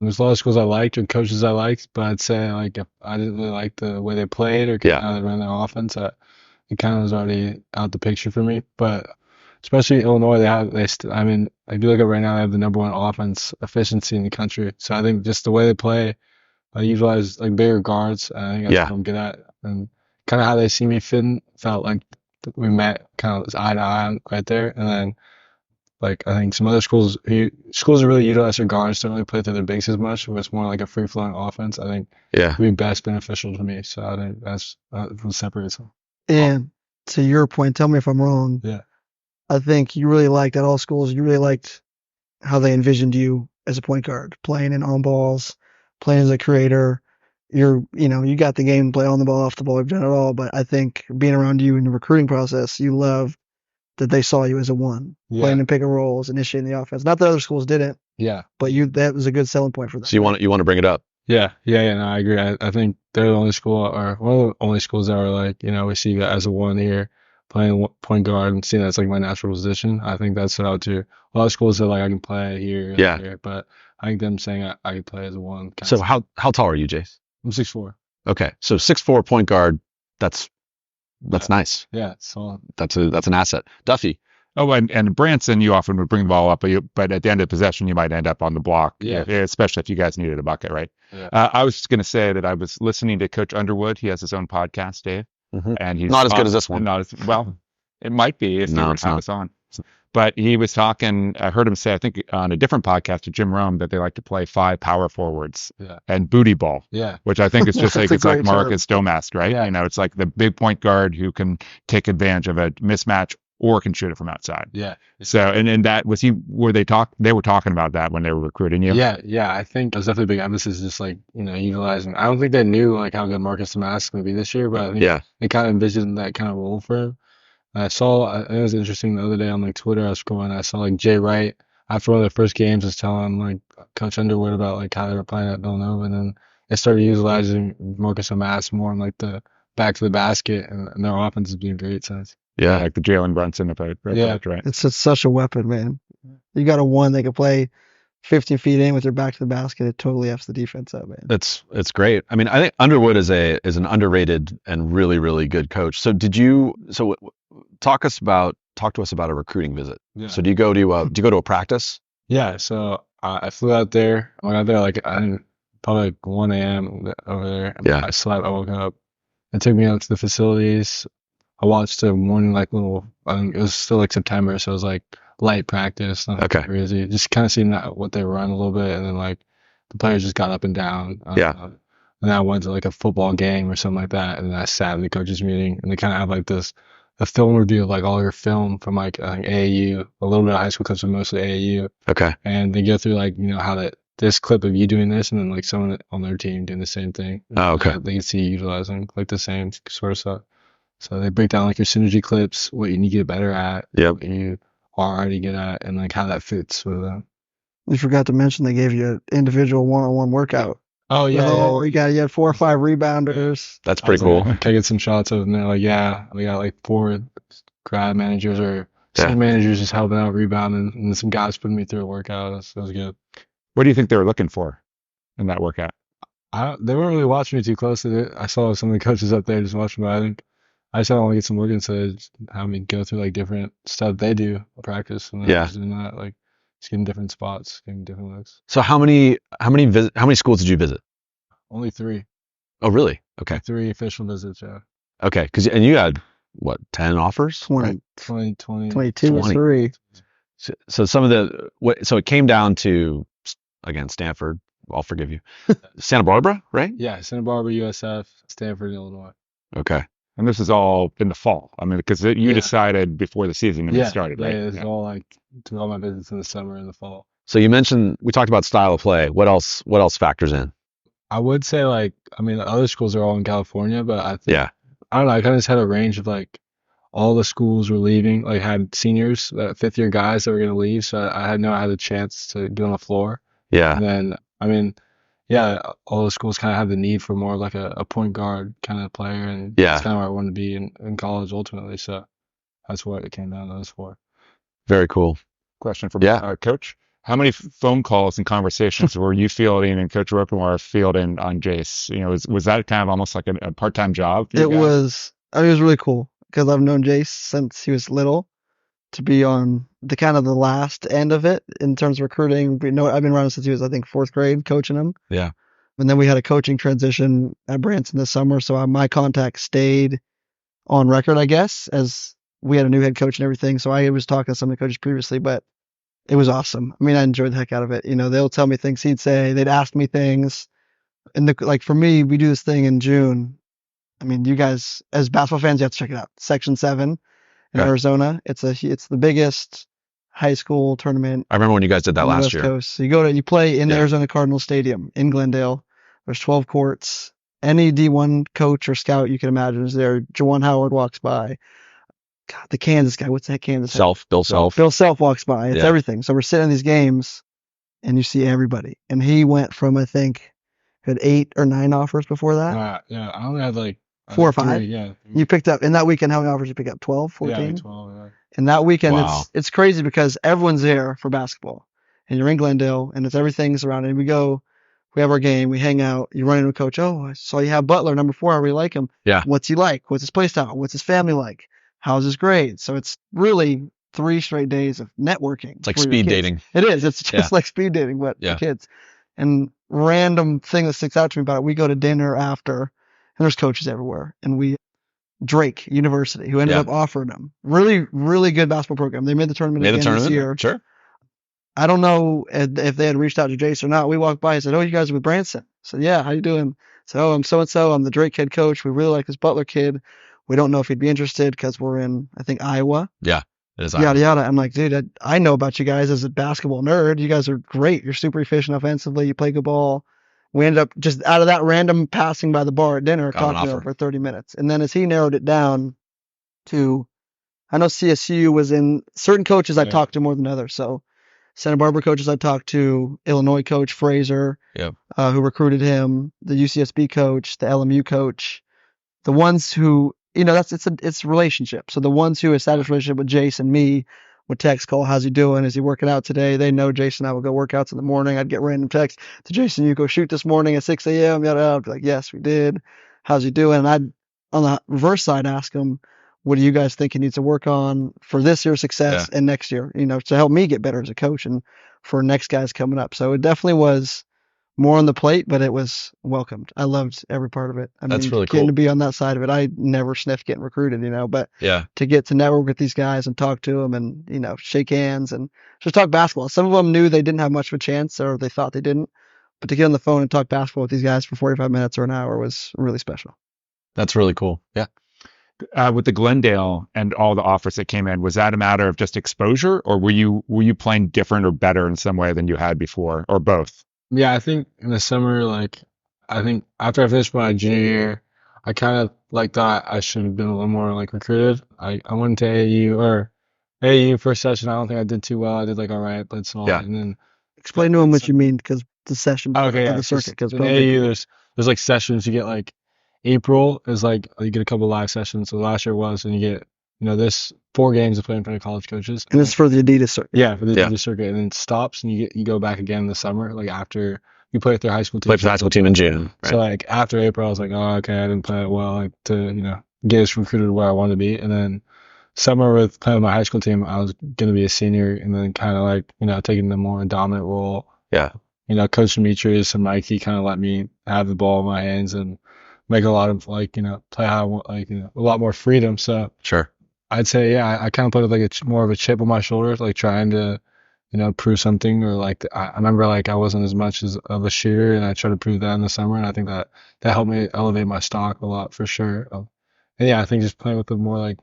Speaker 4: there's a lot of schools I liked and coaches I liked, but I'd say like if I didn't really like the way they played or
Speaker 3: Yeah.
Speaker 4: how they ran their offense, it kind of was already out the picture for me. But especially Illinois, I mean, if you look at right now, they have the #1 offense efficiency in the country. So I think just the way they play, I utilize like bigger guards. I think that's
Speaker 3: Yeah.
Speaker 4: what I'm good at, and kind of how they see me fitting felt like we met kind of eye to eye right there. And then like I think some other schools that really utilize their guards don't really play through their bigs as much. But it's more like a free flowing offense. I think
Speaker 3: Yeah.
Speaker 4: would be best beneficial to me. So I think that's what separates them.
Speaker 5: And to your point, tell me if I'm wrong.
Speaker 4: Yeah.
Speaker 5: I think you really liked at all schools, you really liked how they envisioned you as a point guard, playing in on balls, playing as a creator. You got the game to play on the ball, off the ball, you've done it all. But I think being around you in the recruiting process, you loved that they saw you as a one, playing in pick and rolls, initiating the offense. Not that other schools didn't,
Speaker 4: Yeah.
Speaker 5: but that was a good selling point for them.
Speaker 3: So you want to bring it up?
Speaker 4: Yeah. No, I agree. I think they're the only school, or one of the only schools that were like, we see you as a one here, playing point guard and seeing that's like my natural position. I think that's what I would do. A lot of schools are like, I can play here, and
Speaker 3: Yeah.
Speaker 4: here, but I think them saying I can play as a one.
Speaker 3: So how tall are you, Jase?
Speaker 4: I'm 6'4".
Speaker 3: Okay. So 6'4" point guard, that's nice.
Speaker 4: Yeah. So
Speaker 3: That's an asset. Duffy.
Speaker 2: Oh, and Branson, you often would bring the ball up, but at the end of the possession, you might end up on the block.
Speaker 4: Yeah.
Speaker 2: Especially if you guys needed a bucket, right?
Speaker 4: Yeah.
Speaker 2: I was just going to say that I was listening to Coach Underwood. He has his own podcast, Dave, and he's
Speaker 3: Not as good as this one.
Speaker 2: Not as well. It might be if
Speaker 3: No,
Speaker 2: they would
Speaker 3: it's
Speaker 2: have
Speaker 3: not.
Speaker 2: us on. But he was talking. I heard him say, I think on a different podcast to Jim Rome, that they like to play 5 power forwards
Speaker 4: Yeah.
Speaker 2: and booty ball.
Speaker 4: yeah.
Speaker 2: Which I think is just
Speaker 5: That's
Speaker 2: like
Speaker 5: a
Speaker 2: it's like
Speaker 5: great term.
Speaker 2: Marcus Domast, right?
Speaker 4: Yeah.
Speaker 2: It's like the big point guard who can take advantage of a mismatch or can shoot it from outside.
Speaker 4: Yeah.
Speaker 2: So, and that was they were talking about that when they were recruiting you?
Speaker 4: Yeah. I think there's definitely a big emphasis just like, utilizing. I don't think they knew like how good Marcus Damascus is going to be this year, but I think they kind of envisioned that kind of role for him. It was interesting the other day on like Twitter, I was scrolling, I saw like Jay Wright after one of their first games was telling like Coach Underwood about like how they were playing at Villanova, and then they started utilizing Marcus Damascus more on like the back to the basket, and their offense has been great since.
Speaker 2: Yeah, like the Jalen Brunson approach, right?
Speaker 5: It's such a weapon, man. You got a one that can play 50 feet in with their back to the basket. It totally F's the defense up, man.
Speaker 3: It's great. I mean, I think Underwood is an underrated and really, really good coach. So talk to us about a recruiting visit. Yeah. So do you go to a practice?
Speaker 4: Yeah. So I flew out there. I went out there like probably like 1 a.m. over there.
Speaker 3: Yeah.
Speaker 4: I slept. I woke up. It took me out to the facilities. I watched a morning like little. I think it was still like September, so it was like light practice. Nothing crazy. Just kind of seeing what they run a little bit, and then like the players just got up and down. And then I went to like a football game or something like that, and then I sat in the coaches meeting, and they kind of have like a film review of like all your film from like AAU, a little bit of high school clips, but mostly AAU.
Speaker 3: Okay.
Speaker 4: And they go through like how this clip of you doing this, and then like someone on their team doing the same thing.
Speaker 3: Oh, okay.
Speaker 4: They can see you utilizing like the same sort of stuff. So they break down like your synergy clips, what you need to get better at, what you are already good at, and like how that fits with them.
Speaker 5: You forgot to mention they gave you an individual one-on-one workout.
Speaker 4: Oh yeah,
Speaker 5: you had 4 or 5 rebounders.
Speaker 3: That's pretty cool.
Speaker 4: Can I get some shots of them? They're like, yeah, we got like 4 grad managers or senior managers just helping out rebounding, and some guys putting me through a workout. That was good.
Speaker 2: What do you think they were looking for in that workout?
Speaker 4: They weren't really watching me too closely. I saw some of the coaches up there just watching, but I think I just want to get some work in, so they just have me go through like different stuff they do practice, and then just doing that, like just getting different spots, getting different looks.
Speaker 3: So how many schools did you visit?
Speaker 4: Only 3.
Speaker 3: Oh, really? Okay.
Speaker 4: 3 official visits, yeah.
Speaker 3: Okay, and you had what, 10 offers?
Speaker 5: 20,
Speaker 4: 22
Speaker 5: or 3.
Speaker 3: So so it came down to, again, Stanford. I'll forgive you. Santa Barbara, right?
Speaker 4: Yeah, Santa Barbara, USF, Stanford, Illinois.
Speaker 3: Okay.
Speaker 2: And this is all in the fall. I mean, because you decided before the season started, right?
Speaker 4: Yeah, it's all like to all my visits in the summer and the fall.
Speaker 3: So we talked about style of play. What else factors in?
Speaker 4: I would say the other schools are all in California, but I think, I don't know, I kind of just had a range of like all the schools were leaving, like had seniors, 5th year guys that were going to leave. So I had a chance to get on the floor.
Speaker 3: Yeah.
Speaker 4: And then, all the schools kind of have the need for more like a point guard kind of player. And that's kind of where I wanted to be in college ultimately. So that's what it came down to those 4.
Speaker 3: Very cool.
Speaker 2: Question for Coach. How many phone calls and conversations were you fielding and Coach Roquemore fielding on Jase? Was that kind of almost like a part-time job?
Speaker 5: It was really cool because I've known Jase since he was little, to be on the kind of the last end of it in terms of recruiting. I've been around since he was, I think, 4th grade coaching him.
Speaker 3: Yeah.
Speaker 5: And then we had a coaching transition at Branson this summer. So my contact stayed on record, I guess, as we had a new head coach and everything. So I was talking to some of the coaches previously, but it was awesome. I mean, I enjoyed the heck out of it. They'll tell me things he'd say. They'd ask me things. And like for me, we do this thing in June. I mean, you guys as basketball fans, you have to check it out. Section 7 in Arizona. It's the biggest high school tournament.
Speaker 3: I remember when you guys did that last year.
Speaker 5: Coast. So you play in the Arizona Cardinal Stadium in Glendale. There's 12 courts. Any D1 coach or scout you can imagine is there. Jawan Howard walks by. God, the Kansas guy. What's that Kansas?
Speaker 3: Bill Self.
Speaker 5: Bill Self walks by. It's everything. So we're sitting in these games, and you see everybody. And he went from, I think, had 8 or 9 offers before that.
Speaker 4: Yeah, I only had like
Speaker 5: 4 or 5.
Speaker 4: 3, yeah.
Speaker 5: You picked up in that weekend. How many offers you pick up? 12, 14?
Speaker 4: Yeah, 12. Yeah.
Speaker 5: And that weekend, it's crazy because everyone's there for basketball, and you're in Glendale, and it's everything's around it. We have our game, we hang out. You run into a coach. Oh, I saw you have Butler, number 4. I really like him.
Speaker 3: Yeah.
Speaker 5: What's he like? What's his play style? What's his family like? How's his grade? So it's really 3 straight days of networking.
Speaker 3: It's like speed dating.
Speaker 5: It is. It's just like speed dating, but for kids. And random thing that sticks out to me about it, we go to dinner after, and there's coaches everywhere. And Drake University, who ended up offering them. Really, really good basketball program. They made the tournament this year.
Speaker 3: Sure.
Speaker 5: I don't know if they had reached out to Jase or not. We walked by and said, "Oh, you guys are with Branson." I said, "Yeah, how you doing?" I said, "Oh, I'm so-and-so. I'm the Drake head coach. We really like this Butler kid. We don't know if he'd be interested because we're in, I think, Iowa.
Speaker 3: Yeah. It is.
Speaker 5: Yada, yada. I'm like, dude, I know about you guys as a basketball nerd. You guys are great. You're super efficient offensively. You play good ball. We ended up just out of that random passing by the bar at dinner,
Speaker 3: Got an
Speaker 5: talking to him
Speaker 3: offer.
Speaker 5: for 30 minutes. And then as he narrowed it down to, I know CSU was in certain coaches I
Speaker 4: Yeah.
Speaker 5: talked to more than others. So Santa Barbara coaches I talked to, Illinois coach Fraser,
Speaker 3: Yep.
Speaker 5: who recruited him, the UCSB coach, the LMU coach, the ones who, it's a relationship. So the ones who established a relationship with Jase and me would text, call, how's he doing? Is he working out today? They know Jason and I would go workouts in the morning. I'd get random texts to Jason, you go shoot this morning at 6 a.m. Yada, yada. I'd be like, yes, we did. How's he doing? And I'd, on the reverse side, ask him, what do you guys think he needs to work on for this year's success and next year, to help me get better as a coach and for next guys coming up. So it definitely was more on the plate, but it was welcomed. I loved every part of it.
Speaker 3: That's really
Speaker 5: getting
Speaker 3: cool.
Speaker 5: to be on that side of it. I never sniffed getting recruited, but
Speaker 3: Yeah.
Speaker 5: to get to network with these guys and talk to them and, shake hands and just talk basketball. Some of them knew they didn't have much of a chance or they thought they didn't, but to get on the phone and talk basketball with these guys for 45 minutes or an hour was really special.
Speaker 3: That's really cool. Yeah.
Speaker 2: With the Glendale and all the offers that came in, was that a matter of just exposure, or were you playing different or better in some way than you had before, or both?
Speaker 4: Yeah, I think in the summer, I think after I finished my junior year, I kind of thought I should have been a little more recruited. I went to AAU first session. I don't think I did too well. I did all right, played small,
Speaker 2: Yeah.
Speaker 4: and then
Speaker 5: Explain to them what you mean, because the session
Speaker 4: okay,
Speaker 5: of
Speaker 4: yeah,
Speaker 5: the circuit. Because
Speaker 4: in AAU there's sessions. You get April is you get a couple live sessions. So last year was, and you get this 4 games of playing in front of college coaches.
Speaker 5: and it's for the Adidas circuit.
Speaker 4: Yeah, for the circuit, and then it stops, and you go back again in the summer, after you play with their high school team.
Speaker 3: Played for the high school team in June. Right?
Speaker 4: So after April, I was like, oh, okay, I didn't play it well, to get us recruited where I wanted to be. And then summer with playing with my high school team, I was gonna be a senior, and then kind of taking the more dominant role.
Speaker 3: Yeah.
Speaker 4: Coach Demetrius and Mikey kind of let me have the ball in my hands and make a lot of play how I want, a lot more freedom. So
Speaker 3: Sure.
Speaker 4: I'd say, yeah, I kind of played with more of a chip on my shoulders, trying to, prove something, or I remember I wasn't as much of a shooter, and I tried to prove that in the summer, and I think that helped me elevate my stock a lot for sure. And yeah, I think just playing with the more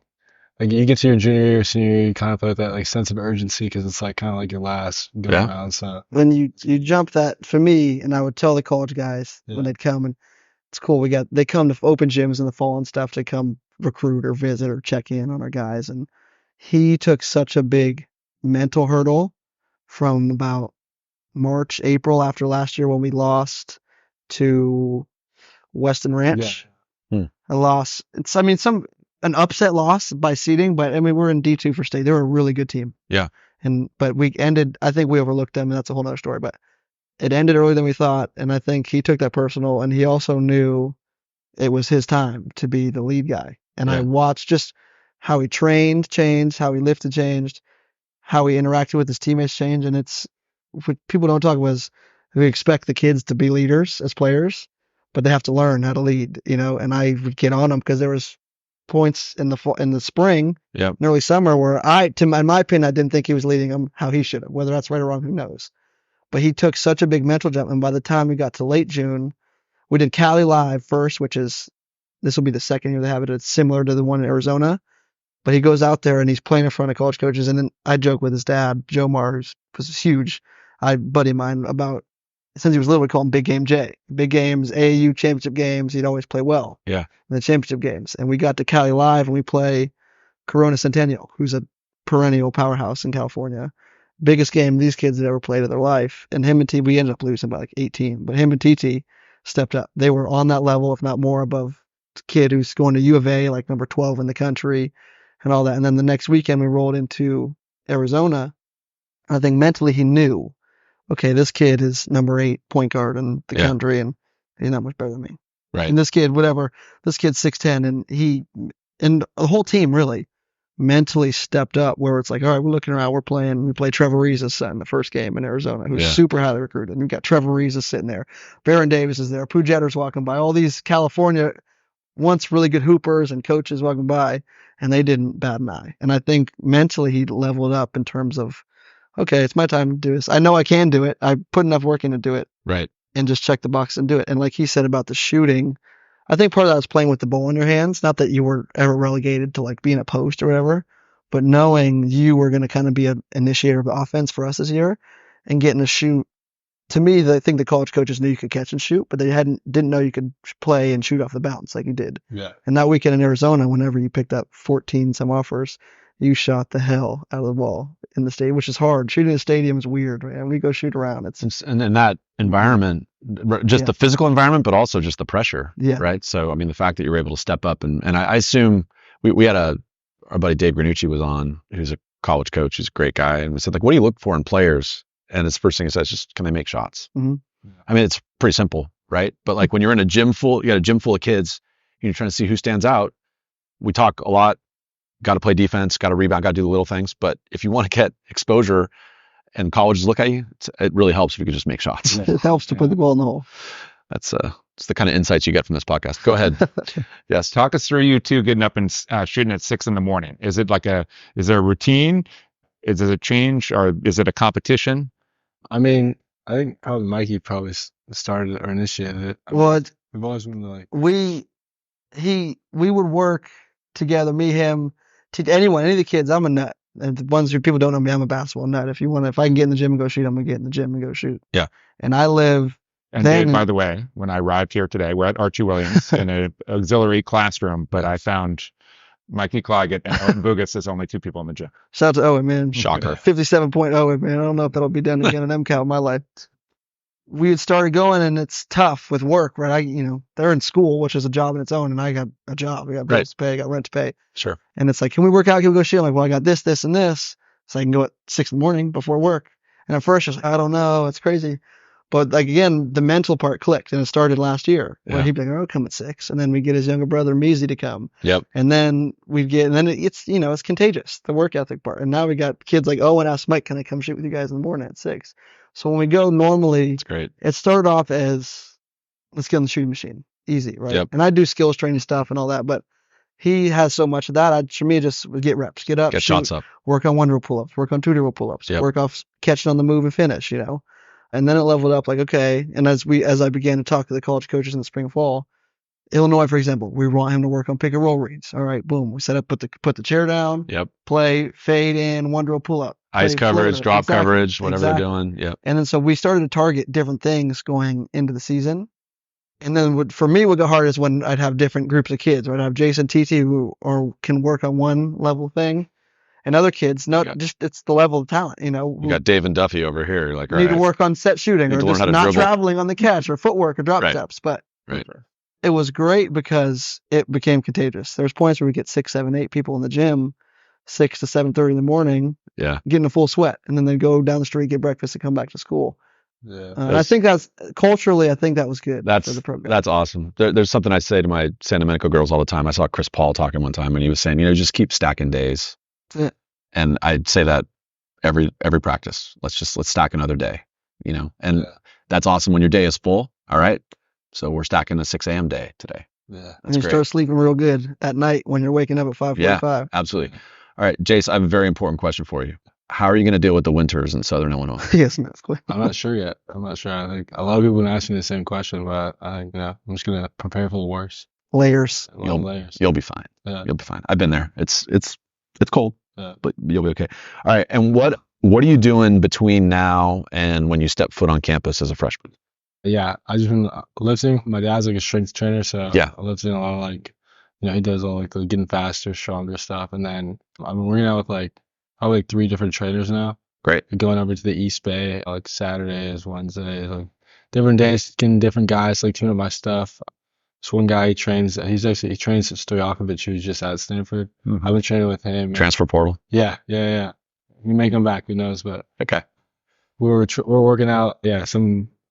Speaker 4: you get to your junior year, senior year, you kind of play with that sense of urgency because it's kind of your last go around. So
Speaker 5: When you jump that for me, and I would tell the college guys when they'd come, and it's cool. They come to open gyms in the fall and stuff to come recruit or visit or check in on our guys. And he took such a big mental hurdle from about March, April after last year when we lost to Weston Ranch.
Speaker 3: Yeah.
Speaker 5: A loss. It's an upset loss by seeding, but we're in D2 for state. They were a really good team.
Speaker 3: Yeah.
Speaker 5: But we ended, I think we overlooked them, and that's a whole other story, but it ended earlier than we thought. And I think he took that personal, and he also knew it was his time to be the lead guy. And I watched just how he trained changed, how he lifted changed, how he interacted with his teammates changed. And it's what people don't talk about is we expect the kids to be leaders as players, but they have to learn how to lead, and I would get on them because there was points in the spring and early summer where in my opinion, I didn't think he was leading them how he should have. Whether that's right or wrong, who knows? But he took such a big mental jump. And by the time we got to late June, we did Cali Live first, this will be the second year they have it. It's similar to the one in Arizona, but he goes out there and he's playing in front of college coaches. And then I joke with his dad, Joe Marr, who's huge, buddy of mine, about since he was little, we call him Big Game J. Big games, AAU championship games, he'd always play well.
Speaker 3: Yeah.
Speaker 5: In the championship games. And we got to Cali Live and we play Corona Centennial, who's a perennial powerhouse in California. Biggest game these kids had ever played in their life. And him and T, we ended up losing by 18. But him and TT stepped up. They were on that level, if not more, above the kid who's going to U of A, number 12 in the country and all that. And then the next weekend we rolled into Arizona. I think mentally he knew, okay, this kid is number 8 point guard in the country, and he's not much better than me.
Speaker 3: Right.
Speaker 5: And this kid's 6'10", and the whole team really mentally stepped up where it's all right, we're looking around, we play Trevor Reese's son in the first game in Arizona, who's super highly recruited. And we got Trevor Reese sitting there. Baron Davis is there. Pooh Jetter's walking by. All these California once really good hoopers and coaches walking by, and they didn't bat an eye. And I think mentally he leveled up in terms of, okay, it's my time to do this. I know I can do it. I put enough work in to do it.
Speaker 3: Right.
Speaker 5: And just check the box and do it. And like he said about the shooting, I think part of that was playing with the ball in your hands. Not that you were ever relegated to like being a post or whatever, but knowing you were going to kind of be an initiator of the offense for us this year and getting to shoot. To me, I think the college coaches knew you could catch and shoot, but they didn't know you could play and shoot off the bounce like you did.
Speaker 4: Yeah.
Speaker 5: And that weekend in Arizona, whenever you picked up 14 some offers, you shot the hell out of the ball in the stadium, which is hard. Shooting in a stadium is weird, man. We go shoot around.
Speaker 3: And in that environment, just the physical environment, but also just the pressure,
Speaker 5: Yeah.
Speaker 3: right? So, I mean, the fact that you're able to step up and I assume we had our buddy Dave Granucci was on, who's a college coach, who's a great guy. And we said, like, what do you look for in players? And his first thing he says, just, can they make shots?
Speaker 5: Mm-hmm.
Speaker 3: I mean, it's pretty simple, right? But like when you're in a gym you got a gym full of kids, and you're trying to see who stands out. We talk a lot, got to play defense, got to rebound, got to do the little things. But if you want to get exposure and colleges look at you, it really helps if you can just make shots.
Speaker 5: It helps to put the ball in the hole.
Speaker 3: That's it's the kind of insights you get from this podcast. Go ahead. Yes.
Speaker 2: Talk us through you two getting up and shooting at 6 a.m. Is it is there a routine? Is it a change or is it a competition?
Speaker 4: I mean, I think probably Mikey probably started or initiated it.
Speaker 5: Well,
Speaker 4: We've always been like,
Speaker 5: we would work together, me, him, any of the kids. I'm a nut. And the ones who people don't know me, I'm a basketball nut. If I can get in the gym and go shoot, I'm gonna get in the gym and go shoot.
Speaker 3: Yeah.
Speaker 5: And I live.
Speaker 2: And Dave, by the way, when I arrived here today, we're at Archie Williams in an auxiliary classroom, but I found Mikey Clagett and Owen Bugas as only 2 people in the gym.
Speaker 5: Shout out to Owen, man.
Speaker 3: Shocker.
Speaker 5: 57.0, man. I don't know if that'll be done again in MCAL in my life. We had started going, and it's tough with work, right? They're in school, which is a job in its own, and I got a job. I got bills to pay, I got rent to pay.
Speaker 3: Sure.
Speaker 5: And it's like, can we work out? Can we go shoot? I'm like, well, I got this, this, and this, so I can go at 6 a.m. before work. And at first, I was like, I don't know, it's crazy. But like again, the mental part clicked, and it started last year. Where he'd be like, "Oh, come at 6," and then we get his younger brother Measy to come.
Speaker 3: Yep.
Speaker 5: And then it's contagious, the work ethic part. And now we got kids like Owen asked Mike, "Can I come shoot with you guys in the morning at 6?" So when we go normally,
Speaker 3: it's great.
Speaker 5: It started off as let's get on the shooting machine, easy, right?
Speaker 3: Yep.
Speaker 5: And I do skills training stuff and all that, but he has so much of that. For me, just get reps, get up,
Speaker 3: get
Speaker 5: shoot,
Speaker 3: shots up,
Speaker 5: work on 1-drill pull-ups, work on 2-drill pull-ups, work off catching on the move and finish, And then it leveled up like, okay. And as I began to talk to the college coaches in the spring and fall, Illinois, for example, we want him to work on pick and roll reads. All right, boom. We set up, put the chair down.
Speaker 3: Yep.
Speaker 5: Play, fade in, 1-drill pull up.
Speaker 3: Ice coverage, drop coverage, whatever they're doing. Yep.
Speaker 5: And then so we started to target different things going into the season. And then for me, what got hard is when I'd have different groups of kids. I'd have Jase and TT who can work on one level thing. And other kids, it's the level of talent,
Speaker 3: You got Dave and Duffy over here. You're like, all
Speaker 5: need
Speaker 3: right,
Speaker 5: to work on set shooting or just not traveling on the catch or footwork or drop steps. But it was great because it became contagious. There's points where we get 6, 7, 8 people in the gym, 6 to 7:30 in the morning, getting a full sweat, and then they go down the street, get breakfast, and come back to school.
Speaker 4: Yeah.
Speaker 5: And I think that's culturally, I think that was good for the program.
Speaker 3: That's awesome. There's something I say to my San Domenico girls all the time. I saw Chris Paul talking one time, and he was saying, just keep stacking days.
Speaker 5: Yeah.
Speaker 3: And I'd say that every practice. Let's stack another day, and that's awesome when your day is full. All right. So we're stacking a 6 a.m. day today.
Speaker 4: Yeah.
Speaker 5: And you start sleeping real good at night when you're waking up at 5:45.
Speaker 3: Yeah, absolutely. All right, Jase, I have a very important question for you. How are you going to deal with the winters in Southern Illinois?
Speaker 5: Yes, man.
Speaker 4: I'm not sure yet. I think a lot of people have been asking the same question, but I think, I'm just going to prepare for the worst.
Speaker 5: Layers.
Speaker 3: You'll be fine.
Speaker 4: Yeah.
Speaker 3: You'll be fine. I've been there. It's cold,
Speaker 4: yeah,
Speaker 3: but you'll be okay. All right. And what are you doing between now and when you step foot on campus as a freshman?
Speaker 4: Yeah, I just been lifting. My dad's like a strength trainer, so
Speaker 3: yeah,
Speaker 4: I lift in a lot of he does all the getting faster, stronger stuff. And then I've been working out with probably 3 different trainers now.
Speaker 3: Great.
Speaker 4: Going over to the East Bay Saturdays, Wednesdays, different days, getting different guys tuning up my stuff. This one guy he trains at Stojakovic, who's just at Stanford.
Speaker 3: Mm-hmm.
Speaker 4: I've been training with him.
Speaker 3: Transfer portal.
Speaker 4: Yeah. We may come back, who knows? But
Speaker 3: okay.
Speaker 4: We're working out. Yeah,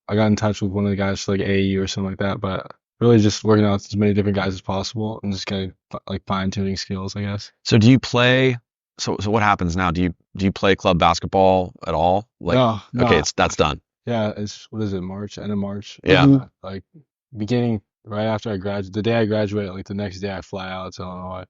Speaker 4: I got in touch with one of the guys for AAU or something like that, but really just working out with as many different guys as possible and just getting fine tuning skills, I guess.
Speaker 3: So do you play? So what happens now? Do you play club basketball at all?
Speaker 4: No.
Speaker 3: Okay, that's done.
Speaker 4: Yeah, it's what is it? March, end of March.
Speaker 3: Yeah.
Speaker 4: Mm-hmm. Beginning right after I graduate, the day I graduate, the next day I fly out to Illinois.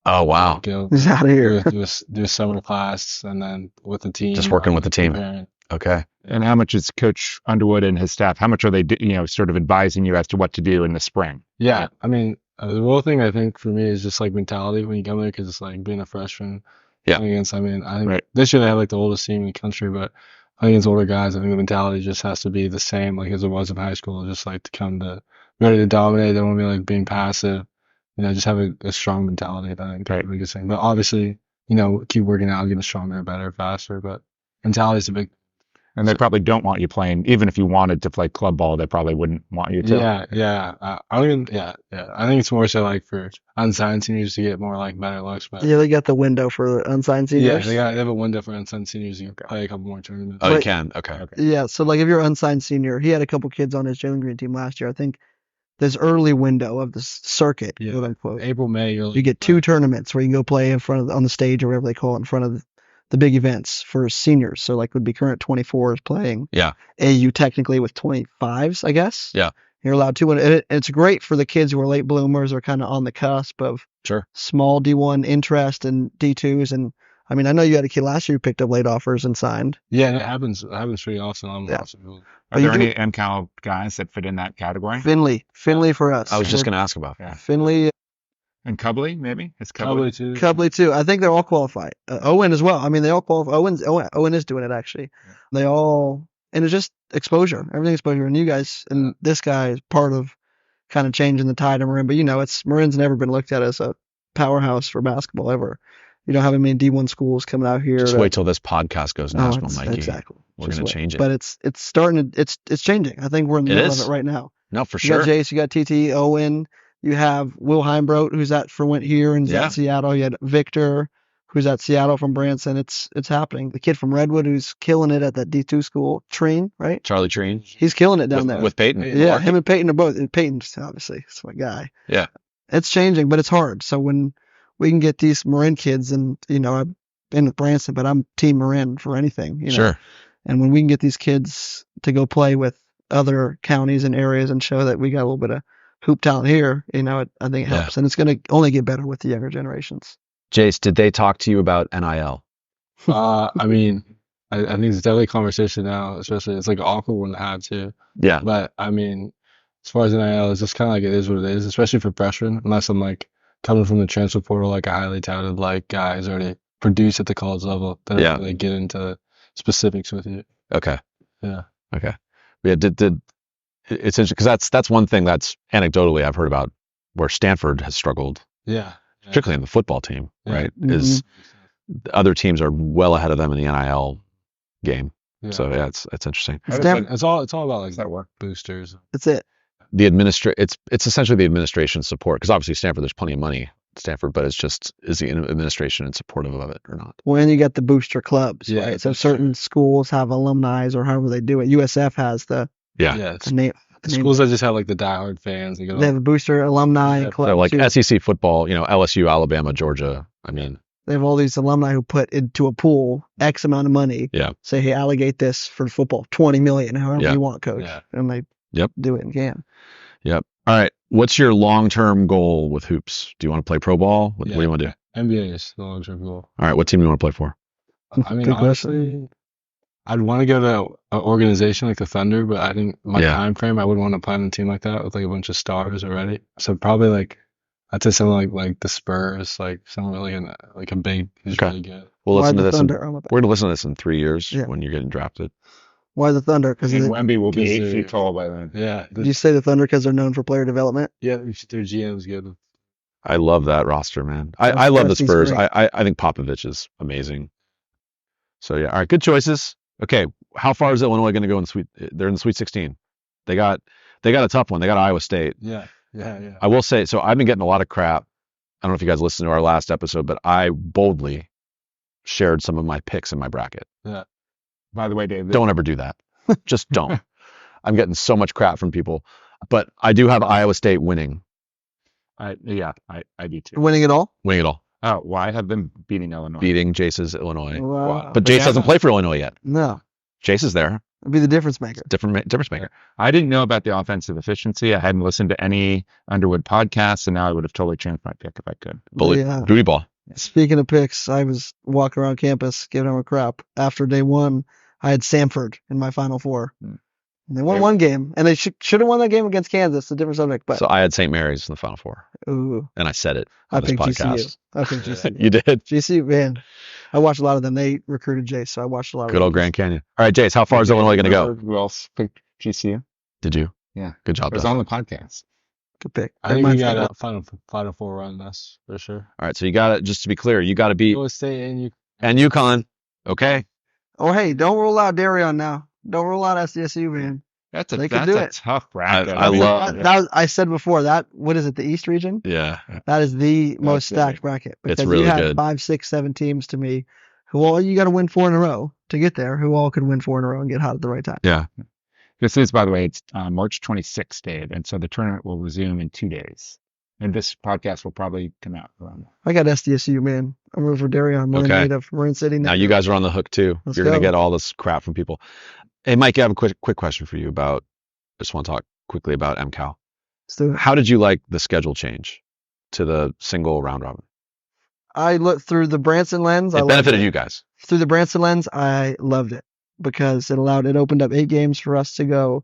Speaker 3: Oh wow!
Speaker 5: He's out of here.
Speaker 4: Do a summer class and then with the team.
Speaker 3: Just working with the team. Okay.
Speaker 2: And how much is Coach Underwood and his staff, how much are they, sort of advising you as to what to do in the spring?
Speaker 4: Yeah, I mean, the real thing I think for me is just like mentality when you come there, because it's like being a freshman.
Speaker 3: Yeah.
Speaker 4: Against, I think
Speaker 2: Right.
Speaker 4: this year they have like the oldest team in the country, but against older guys, I think the mentality just has to be the same like as it was in high school. Just like to come to ready to dominate. They don't want to be like being passive. Just have a strong mentality. I think
Speaker 2: Right.
Speaker 4: is the biggest thing. But obviously, keep working out, getting stronger, better, faster. But mentality is a big.
Speaker 2: And they probably don't want you playing, even if you wanted to play club ball, they probably wouldn't want you to.
Speaker 4: Yeah. I don't even. Yeah. I think it's more so like for unsigned seniors to get more like better looks. But
Speaker 5: Yeah, they got the window for unsigned seniors.
Speaker 4: Yeah, they have a window for unsigned seniors. You can play a couple more tournaments.
Speaker 3: Oh, you
Speaker 5: But-
Speaker 3: can. Okay.
Speaker 5: Yeah, so like if you're an unsigned senior, he had a couple kids on his Jalen Green team last year. I think this early window of the circuit,
Speaker 4: Yeah.
Speaker 5: quote unquote,
Speaker 4: April, May,
Speaker 5: you get 2 tournaments where you can go play in front of on the stage or whatever they call it, in front of the big events for seniors. So like would be current 24s playing.
Speaker 3: Yeah.
Speaker 5: AU technically with 25s, I guess.
Speaker 3: Yeah.
Speaker 5: You're allowed to, and it's great for the kids who are late bloomers or kind of on the cusp of
Speaker 3: Sure.
Speaker 5: small D1 interest and D2s. And I mean, I know you had a kid last year who picked up late offers and signed.
Speaker 4: Yeah, it happens. It happens pretty often.
Speaker 5: Yeah.
Speaker 2: Are
Speaker 5: But you
Speaker 2: there
Speaker 5: do-
Speaker 2: any MCAL guys that fit in that category?
Speaker 5: Finley for us.
Speaker 3: I was just going to ask about.
Speaker 2: Yeah.
Speaker 5: Finley,
Speaker 2: And Cubley, maybe? It's
Speaker 4: Probably
Speaker 2: Cubley.
Speaker 4: too.
Speaker 5: Cubley too. I think they're all qualified. Owen as well. I mean, they all qualify. Owen is doing it actually. They all, and it's just exposure, everything exposure. And you guys, and this guy is part of kind of changing the tide of Marin. But Marin's never been looked at as a powerhouse for basketball ever. You don't have any D1 schools coming out here.
Speaker 3: Just wait till this podcast goes national, Mikey.
Speaker 5: Exactly.
Speaker 3: We're
Speaker 5: Just
Speaker 3: going to
Speaker 5: wait.
Speaker 3: change it.
Speaker 5: But it's starting to, it's changing. I think we're in the
Speaker 3: It
Speaker 5: middle
Speaker 3: is?
Speaker 5: of it right now.
Speaker 3: No, for
Speaker 5: You
Speaker 3: sure.
Speaker 5: got Jase, you got TT, Owen, you have Will Heimbrodt, who's went here and is
Speaker 3: Yeah.
Speaker 5: at Seattle. You had Victor, who's at Seattle from Branson. It's happening. The kid from Redwood who's killing it at that D2 school, Treen, right?
Speaker 3: Charlie Treen
Speaker 5: He's killing it down there.
Speaker 3: with Peyton.
Speaker 5: Yeah, him and Peyton are both. Peyton's obviously it's my guy.
Speaker 3: Yeah.
Speaker 5: It's changing, but it's hard. So when we can get these Marin kids, and I've been with Branson, but I'm Team Marin for anything.
Speaker 3: Sure.
Speaker 5: And when we can get these kids to go play with other counties and areas and show that we got a little bit of hoop talent here, I think it helps. And it's going to only get better with the younger generations.
Speaker 3: Jace, did they talk to you about NIL?
Speaker 4: I mean, I think it's definitely a conversation now, especially it's like an awkward one to have too.
Speaker 3: Yeah.
Speaker 4: But I mean, as far as NIL, it's just kind of like it is what it is, especially for freshmen, unless I'm like coming from the transfer portal, like a highly touted like guy who's already produced at the college level. Then I really get into specifics with you.
Speaker 3: Okay.
Speaker 4: Yeah.
Speaker 3: Okay. Yeah. It's interesting because that's one thing that's anecdotally I've heard about where Stanford has struggled,
Speaker 4: Yeah.
Speaker 3: particularly in the football team,
Speaker 4: Yeah.
Speaker 3: right?
Speaker 5: Mhm.
Speaker 3: Is other teams are well ahead of them in the NIL game.
Speaker 4: Yeah.
Speaker 3: So yeah, it's interesting.
Speaker 4: It's all about like that work boosters.
Speaker 5: That's it.
Speaker 3: It's essentially the administration support because obviously Stanford, there's plenty of money at Stanford, but it's just is the administration supportive of it or not?
Speaker 5: Well, and you got the booster clubs,
Speaker 4: Yeah,
Speaker 5: right? So
Speaker 4: that's
Speaker 5: certain schools have alumni or however they do it. USF has the
Speaker 3: Yeah.
Speaker 5: name.
Speaker 4: Schools that just have like the diehard fans. They
Speaker 5: They have a booster alumni
Speaker 4: Yeah,
Speaker 5: club.
Speaker 3: So like
Speaker 5: too.
Speaker 3: SEC football, LSU, Alabama, Georgia. I mean,
Speaker 5: They have all these alumni who put into a pool X amount of money.
Speaker 3: Yeah.
Speaker 5: Say, hey, allocate this for football, 20 million, however
Speaker 3: Yeah.
Speaker 5: you want, coach.
Speaker 4: Yeah.
Speaker 5: And they do it and can.
Speaker 3: yep. All right. What's your long-term goal with hoops? Do you want to play pro ball? What do you want to do?
Speaker 4: NBA is the long-term goal.
Speaker 3: All right. What team do you want to play for?
Speaker 4: I mean,
Speaker 5: Good
Speaker 4: honestly, I'd want to go to an organization like the Thunder, but I think my time frame, I wouldn't want to play on a team like that with like a bunch of stars already. So probably like, I'd say something like the Spurs, like someone really like a big who's really good.
Speaker 3: We'll
Speaker 5: Why
Speaker 3: listen to
Speaker 5: the
Speaker 3: this.
Speaker 5: Thunder? Oh, my bad.
Speaker 3: We're going to listen to this in 3 years
Speaker 5: Yeah.
Speaker 3: when you're getting drafted.
Speaker 5: Why the Thunder? Because
Speaker 2: And Wemby will be
Speaker 4: 'cause
Speaker 2: 8
Speaker 4: they're-
Speaker 2: feet tall by then.
Speaker 4: Yeah,
Speaker 5: did you say the Thunder because they're known for player development?
Speaker 4: their GM's good.
Speaker 3: I love that roster, man.
Speaker 5: Yeah,
Speaker 3: I love the
Speaker 5: Darcy's
Speaker 3: Spurs.
Speaker 5: great.
Speaker 3: I think Popovich is amazing. So yeah, all right, good choices. Okay, how far is Illinois going to go in the Sweet? They're in the Sweet 16. They got a tough one. They got Iowa State.
Speaker 4: Yeah.
Speaker 3: I will say, so I've been getting a lot of crap. I don't know if you guys listened to our last episode, but I boldly shared some of my picks in my bracket.
Speaker 2: By the way, Dave,
Speaker 3: Don't ever do that. Just don't. I'm getting so much crap from people, but I do have Iowa State winning
Speaker 2: I do too.
Speaker 5: Winning it all?
Speaker 3: it all,
Speaker 2: Oh, well, I have them beating Illinois.
Speaker 3: beating Jase's Illinois.
Speaker 5: Wow.
Speaker 3: But Jase doesn't play for Illinois yet.
Speaker 5: No.
Speaker 3: Jase is there.
Speaker 5: It'd be the difference maker.
Speaker 3: Difference maker.
Speaker 2: I didn't know about the offensive efficiency. I hadn't listened to any Underwood podcasts, and now I would have totally changed my pick if I could.
Speaker 3: Bully,
Speaker 5: Yeah.
Speaker 3: booty ball.
Speaker 5: Speaking of picks, I was walking around campus giving them a crap. After day one, I had Samford in my Final Four. And they won one game, and they should have won that game against Kansas. It's a different subject, but
Speaker 3: So I had St. Mary's in the Final Four,
Speaker 5: ooh,
Speaker 3: and I said it
Speaker 5: I
Speaker 3: on this
Speaker 5: picked
Speaker 3: podcast.
Speaker 5: GCU. I picked GCU.
Speaker 3: You did?
Speaker 5: GCU, man. I watched a lot of them. They recruited Jase, so I watched a lot of
Speaker 3: Good old Grand Canyon. All right, Jase, how far is Illinois going to go?
Speaker 6: Who else picked GCU?
Speaker 3: Did you?
Speaker 6: Yeah.
Speaker 3: Good job,
Speaker 6: It was
Speaker 3: Duff.
Speaker 6: on the podcast.
Speaker 5: Good pick.
Speaker 4: I think we got a Final Four run. That's for sure.
Speaker 3: All right, so you got to, just to be clear, you got to beat
Speaker 4: Iowa State
Speaker 3: and UConn. Okay.
Speaker 5: Oh, hey, don't rule out Darion now. Don't rule out SDSU, man.
Speaker 6: That's
Speaker 5: They could do it.
Speaker 6: tough bracket.
Speaker 3: I love-
Speaker 5: I said before that. What is it? The East region?
Speaker 3: Yeah.
Speaker 5: That is the most stacked bracket because
Speaker 3: really
Speaker 5: you have
Speaker 3: good.
Speaker 5: 5, 6, 7 teams to me who all you got to win 4 in a row to get there. Who all could win 4 in a row and get hot at the right time.
Speaker 3: Yeah.
Speaker 6: This is, by the way, it's March 26th, Dave, and so the tournament will resume in 2 days. And this podcast will probably come out around.
Speaker 5: I got SDSU, man. I'm rooting for Darion. Marin
Speaker 3: Okay.
Speaker 5: native, Marin City.
Speaker 3: Now you guys are on the hook too.
Speaker 5: Let's
Speaker 3: You're going to
Speaker 5: go.
Speaker 3: get all this crap from people. Hey, Mike, I have a quick question for you about, I just want to talk quickly about MCAL.
Speaker 5: Let's do it.
Speaker 3: How did you like the schedule change to the single round robin?
Speaker 5: I looked through the Branson lens. I
Speaker 3: It
Speaker 5: loved
Speaker 3: benefited
Speaker 5: it.
Speaker 3: you guys.
Speaker 5: Through the Branson lens, I loved it because it opened up 8 games for us to go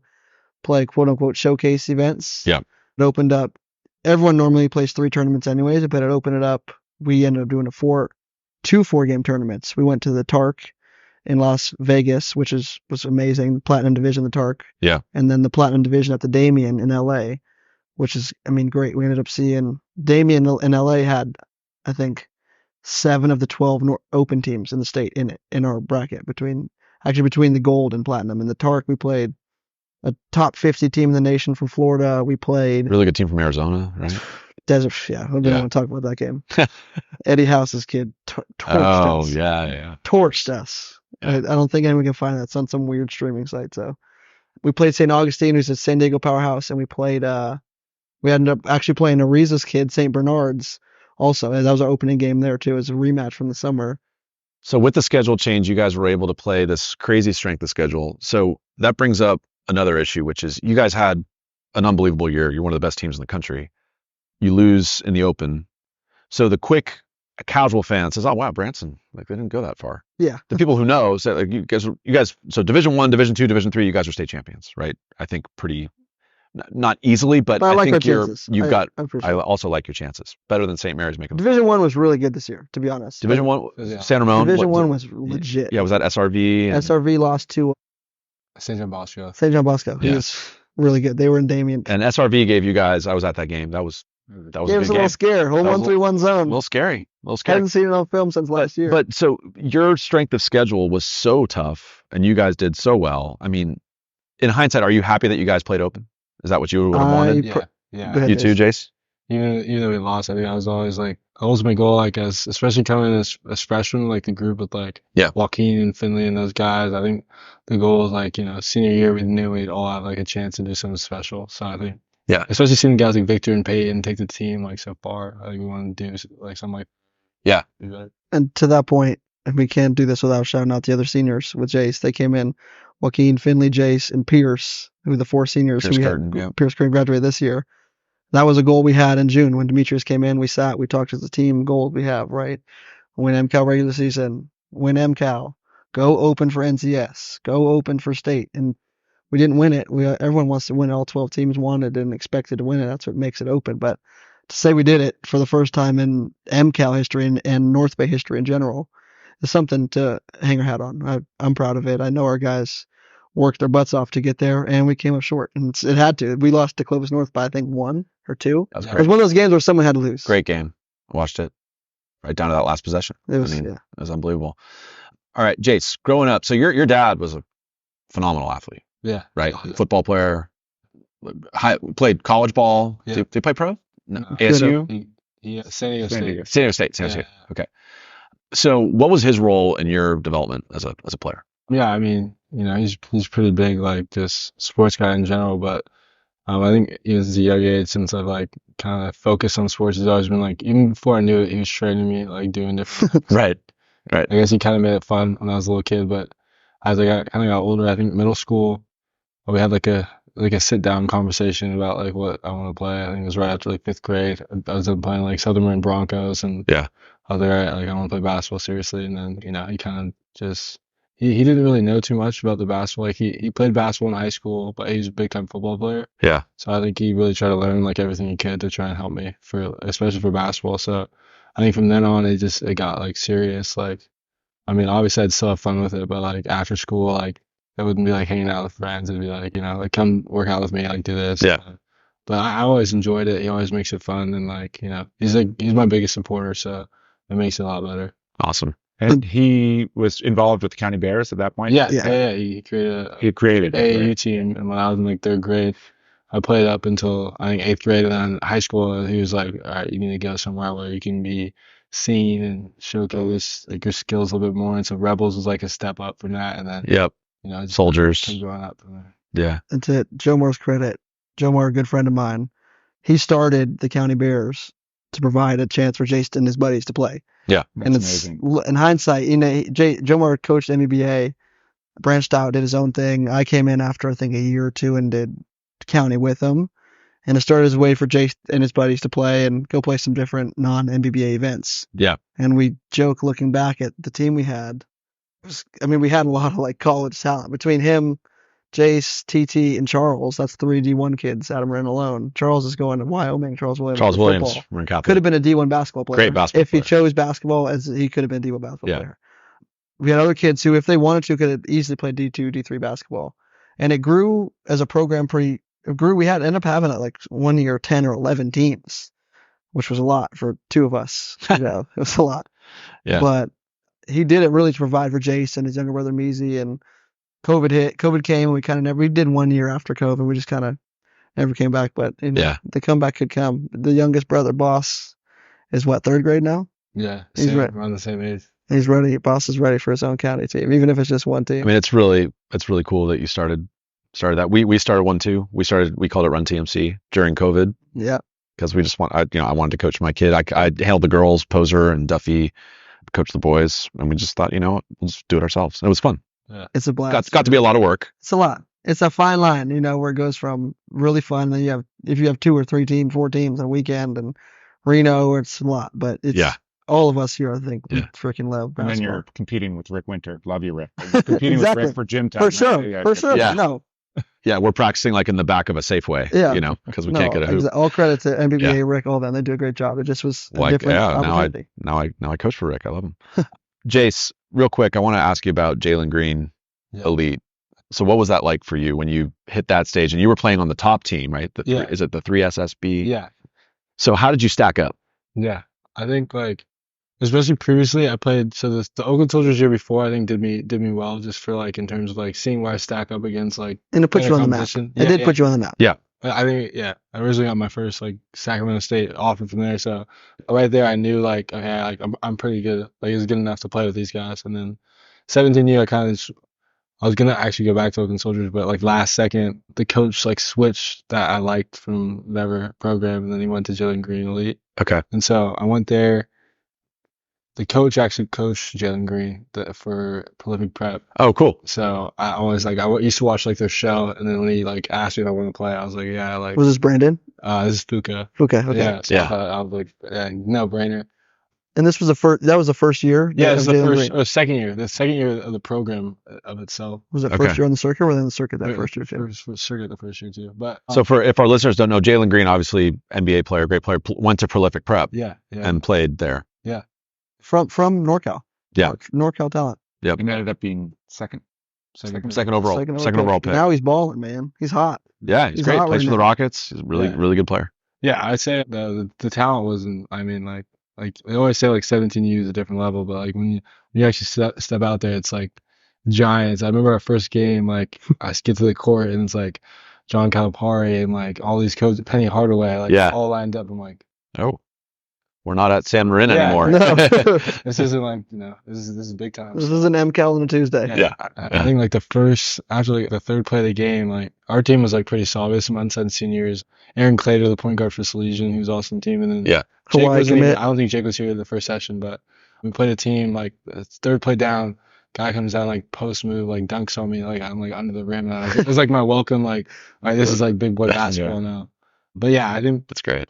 Speaker 5: play quote unquote showcase events.
Speaker 3: Yeah.
Speaker 5: It opened up, everyone normally plays 3 tournaments anyways, but it opened it up. We ended up doing 2 4-game tournaments. We went to the TARC in Las Vegas, which was amazing. Platinum Division, the TARC.
Speaker 3: Yeah.
Speaker 5: And then the Platinum Division at the Damien in LA, which is, I mean, great. We ended up seeing Damien in LA had, I think, 7 of the 12 open teams in the state in our bracket between the gold and platinum. In the TARC, we played a top 50 team in the nation from Florida. We played
Speaker 3: Really good team from Arizona, right?
Speaker 5: Desert. Yeah, I don't
Speaker 3: Yeah.
Speaker 5: want to talk about that game. Eddie House's kid torched
Speaker 3: Oh,
Speaker 5: us.
Speaker 3: yeah.
Speaker 5: Torched us.
Speaker 3: Yeah.
Speaker 5: I don't think anyone can find that. It's on some weird streaming site. So we played St. Augustine, who's a San Diego powerhouse, and we ended up actually playing Ariza's kid, St. Bernard's, also. And that was our opening game there too. It was a rematch from the summer.
Speaker 3: So with the schedule change, you guys were able to play this crazy strength of schedule. So that brings up another issue, which is you guys had an unbelievable year. You're one of the best teams in the country. You lose in the open. So the quick casual fan says, oh, wow, Branson, like they didn't go that far.
Speaker 5: Yeah.
Speaker 3: The people who know say, like, you guys, so Division 1, Division 2, Division 3, you guys are state champions, right? I think pretty, not easily, but
Speaker 5: I
Speaker 3: I
Speaker 5: like our
Speaker 3: think
Speaker 5: chances.
Speaker 3: you've got,
Speaker 5: I appreciate
Speaker 3: I
Speaker 5: it.
Speaker 3: also like your chances. Better than St. Mary's making.
Speaker 5: Division 1 was really good this year, to be honest.
Speaker 3: Division 1,
Speaker 4: Yeah.
Speaker 3: San Ramon.
Speaker 5: Division
Speaker 3: what-
Speaker 5: 1 was legit.
Speaker 3: Yeah, was that SRV? And,
Speaker 5: SRV lost to
Speaker 4: St. John Bosco.
Speaker 5: St. John Bosco. He
Speaker 3: Yeah.
Speaker 5: was really good. They were in Damien.
Speaker 3: and SRV gave you guys, I was at that game. That was a
Speaker 5: Gave
Speaker 3: good
Speaker 5: us a little
Speaker 3: game.
Speaker 5: scare. Whole
Speaker 3: That was
Speaker 5: 1-3-1
Speaker 3: A
Speaker 5: zone.
Speaker 3: little scary. A little scary.
Speaker 5: Hadn't seen it on film since last year.
Speaker 3: But so your strength of schedule was so tough and you guys did so well. I mean, in hindsight, are you happy that you guys played open? Is that what you would have wanted?
Speaker 4: Yeah. Yeah.
Speaker 5: Go ahead,
Speaker 3: You too, Jase?
Speaker 4: Even though we lost, I think I was always like, ultimate goal, like especially coming in as freshmen, like the group with like
Speaker 3: Yeah.
Speaker 4: Joaquin and Finley and those guys. I think the goal was like, senior year, we knew we'd all have like a chance to do something special. So I think,
Speaker 3: Yeah.
Speaker 4: especially seeing guys like Victor and Peyton take the team like so far, I think we want to do like something like,
Speaker 3: Yeah.
Speaker 4: be better.
Speaker 5: And to that point, and we can't do this without shouting out the other seniors with Jase. They came in, Joaquin, Finley, Jase, and Pierce, who were the 4 seniors.
Speaker 3: Pierce
Speaker 5: who we
Speaker 3: Curtin, yeah.
Speaker 5: Pierce Curtin graduated this year. That was a goal we had in June when Demetrius came in. We talked as a team goal we have, right? Win MCAL regular season, win MCAL, go open for NCS, go open for state. And we didn't win it. Everyone wants to win it. All 12 teams wanted and expected to win it. That's what makes it open. But to say we did it for the first time in MCAL history and North Bay history in general is something to hang our hat on. I'm proud of it. I know our guys worked their butts off to get there, and we came up short. And it had to. We lost to Clovis North by, I think, 1 or 2.
Speaker 3: That was
Speaker 5: It
Speaker 3: great.
Speaker 5: was one of those games where someone had to lose.
Speaker 3: Great game. Watched it right down to that last possession.
Speaker 5: It was,
Speaker 3: I mean,
Speaker 5: yeah.
Speaker 3: it was unbelievable. All right, Jase, growing up, so your dad was a phenomenal athlete,
Speaker 4: Yeah.
Speaker 3: right?
Speaker 4: Yeah.
Speaker 3: Football player, played college ball.
Speaker 4: Yeah.
Speaker 3: Did he play pro? No.
Speaker 4: No.
Speaker 3: ASU?
Speaker 4: San Diego
Speaker 6: San Diego.
Speaker 4: State.
Speaker 3: San Diego State. San Diego
Speaker 4: Yeah.
Speaker 3: State. Okay. So what was his role in your development as a player?
Speaker 4: Yeah, I mean, he's pretty big, like just sports guy in general. But I think even as a young age, since I've like kind of focused on sports, he's always been like, even before I knew it, he was training me, like doing different.
Speaker 3: Right.
Speaker 4: I guess he kind of made it fun when I was a little kid. But as I kind of got older, I think middle school, we had like a sit down conversation about like what I want to play. I think it was right after like 5th grade. I was playing like Southern Marin Broncos, and
Speaker 3: Yeah.
Speaker 4: I was like, all right, like I want to play basketball seriously. And then he kind of just he didn't really know too much about the basketball. Like he played basketball in high school, but he was a big time football player.
Speaker 3: Yeah.
Speaker 4: So I think he really tried to learn like everything he could to try and help me especially for basketball. So I think from then on it got like serious. Like I mean, obviously I'd still have fun with it, but like after school, like it wouldn't be like hanging out with friends. It'd be like, like come work out with me, like do this.
Speaker 3: Yeah.
Speaker 4: But I always enjoyed it. He always makes it fun, and like he's my biggest supporter, so it makes it a lot better.
Speaker 3: Awesome.
Speaker 6: And he was involved with the County Bears at that point?
Speaker 4: Yeah. He created
Speaker 6: it,
Speaker 4: AAU
Speaker 6: right?
Speaker 4: team, and when I was in like third grade, I played up until I think eighth grade, and then high school, he was like, all right, you need to go somewhere where you can be seen and showcase like your skills a little bit more. And so Rebels was like a step up from that, and then
Speaker 3: Yep.
Speaker 4: just
Speaker 3: Soldiers.
Speaker 4: kept going up from there.
Speaker 3: Yeah.
Speaker 5: And to Joe Moore's credit, Joe Moore, a good friend of mine, he started the County Bears to provide a chance for Jase and his buddies to play.
Speaker 3: Yeah.
Speaker 5: And
Speaker 6: That's
Speaker 5: it's
Speaker 6: amazing.
Speaker 5: in hindsight, Joe Moore coached MBA, branched out, did his own thing. I came in after I think a year or two and did county with him, and it started as a way for Jase and his buddies to play and go play some different non-MBBA events.
Speaker 3: Yeah.
Speaker 5: And we joke looking back at the team we had. We had a lot of like college talent between him, Jase, TT, and Charles. That's 3 D1 kids out of Marin alone. Charles is going to Wyoming. Charles Williams.
Speaker 3: Charles
Speaker 5: for
Speaker 3: Williams,
Speaker 5: football.
Speaker 3: Marin Catholic.
Speaker 5: Could have been a D1 basketball player.
Speaker 3: Great basketball
Speaker 5: If he
Speaker 3: player.
Speaker 5: chose basketball, as he could have been a D1 basketball
Speaker 3: Yeah.
Speaker 5: player. We had other kids who, if they wanted to, could have easily played D2, D3 basketball. And it grew as a program We ended up having like 1 year 10 or 11 teams, which was a lot for 2 of us. It was a lot.
Speaker 3: Yeah.
Speaker 5: But he did it really to provide for Jase and his younger brother Measy, and COVID hit. COVID came, and we did 1 year after COVID. We just kind of never came back. But
Speaker 3: Yeah.
Speaker 5: the comeback could come. The youngest brother, Boss, is what, 3rd grade now?
Speaker 4: Yeah,
Speaker 5: He's right.
Speaker 4: around the same age.
Speaker 5: He's ready. Boss is ready for his own county team, even if it's just one team.
Speaker 3: I mean, it's really cool that you started that. We started one too. We called it Run TMC during COVID
Speaker 5: Yeah.
Speaker 3: because we just I wanted to coach my kid. I handled the girls, Poser and Duffy, coached the boys, and we just thought, we'll just do it ourselves. And it was fun.
Speaker 5: It's a blast.
Speaker 3: Got to be a lot of work.
Speaker 5: It's a lot. It's a fine line, where it goes from really fun, and if you have 2 or 3 teams, 4 teams on a weekend, and Reno, it's a lot. But it's all of us here, I think, we freaking love basketball.
Speaker 6: And then you're competing with Rick Winter. Love you, Rick. You're competing
Speaker 5: Exactly.
Speaker 6: with Rick for gym time.
Speaker 5: For sure.
Speaker 6: right?
Speaker 5: For sure.
Speaker 3: Yeah.
Speaker 5: No.
Speaker 3: Yeah, we're practicing like in the back of a Safeway.
Speaker 5: Yeah.
Speaker 3: Because we can't get a hoop.
Speaker 5: All credit to MBBA, Rick, all them. They do a great job. It just was a different opportunity.
Speaker 3: Now I coach for Rick. I love him. Jase, real quick, I want to ask you about Jalen Green Elite. So what was that like for you when you hit that stage and you were playing on the top team, right? Is it the 3SSB?
Speaker 4: Yeah.
Speaker 3: So how did you stack up?
Speaker 4: Yeah. I think like, especially previously, I played, so the Oakland Soldiers year before, I think did me well, just for like, in terms of like seeing where I stack up against like.
Speaker 5: And it put
Speaker 4: better
Speaker 5: you on the map.
Speaker 4: competition.
Speaker 5: It did put you on the map.
Speaker 3: Yeah.
Speaker 4: I think, I originally got my first like Sacramento State offer from there. So right there, I knew like, okay, like I'm pretty good. Like it's good enough to play with these guys. And then 17 year, I was going to actually go back to Oakland Soldiers, but like last second, the coach like switched that I liked from whatever program. And then he went to Jalen Green Elite.
Speaker 3: Okay.
Speaker 4: And so I went there. The coach actually coached Jalen Green for Prolific Prep.
Speaker 3: Oh, cool.
Speaker 4: So I always like, I used to watch like their show, and then when he like asked me if I want to play, I was like, yeah, like.
Speaker 5: Was this Brandon?
Speaker 4: This is Fuka.
Speaker 5: Okay.
Speaker 4: Yeah. So
Speaker 3: Yeah.
Speaker 4: I was like, no brainer.
Speaker 5: And this was that was the first year?
Speaker 4: Yeah,
Speaker 5: of
Speaker 4: it's the
Speaker 5: Jalen
Speaker 4: first
Speaker 5: Green?
Speaker 4: or second year. The second year of the program of itself.
Speaker 5: Was it
Speaker 3: Okay.
Speaker 5: first year on the circuit, or were they on the circuit that first year too?
Speaker 4: First circuit the first year too. But
Speaker 3: So if our listeners don't know, Jalen Green, obviously NBA player, great player, went to Prolific Prep
Speaker 4: yeah.
Speaker 3: and played there.
Speaker 5: From NorCal.
Speaker 3: Yeah.
Speaker 5: NorCal talent.
Speaker 3: Yep.
Speaker 6: And ended up being second
Speaker 3: Second overall pick.
Speaker 5: Now he's balling, man. He's hot.
Speaker 3: Yeah, he's
Speaker 5: He's
Speaker 3: great.
Speaker 5: hot
Speaker 3: Plays
Speaker 5: right
Speaker 3: for the
Speaker 5: now.
Speaker 3: Rockets. He's a really good player.
Speaker 4: Yeah, I'd say the talent wasn't. I mean, like they always say, like 17U is a different level, but like when you actually step out there, it's like giants. I remember our first game, like I get to the court and it's like John Calipari and like all these coaches, Penny Hardaway, like all lined up. I'm like,
Speaker 3: Oh, we're not at San Marin
Speaker 4: Yeah.
Speaker 3: anymore.
Speaker 5: No.
Speaker 4: this isn't like this is big time.
Speaker 5: This is an MCAL on a Tuesday.
Speaker 3: Yeah.
Speaker 4: I think like after like the third play of the game, like our team was like pretty solid. We had some unsigned seniors. Aaron Clater, the point guard for Salesian, who was also on the team, and then
Speaker 3: Yeah.
Speaker 4: Jake
Speaker 5: Hawaii
Speaker 4: wasn't even,
Speaker 5: commit.
Speaker 4: I don't think Jake was here the first session, but we played a team like the third play down. Guy comes down like post move, like dunks on me, like I'm like under the rim. And it was like my welcome, like all right, this is like big boy basketball now. But yeah, I think
Speaker 3: That's great.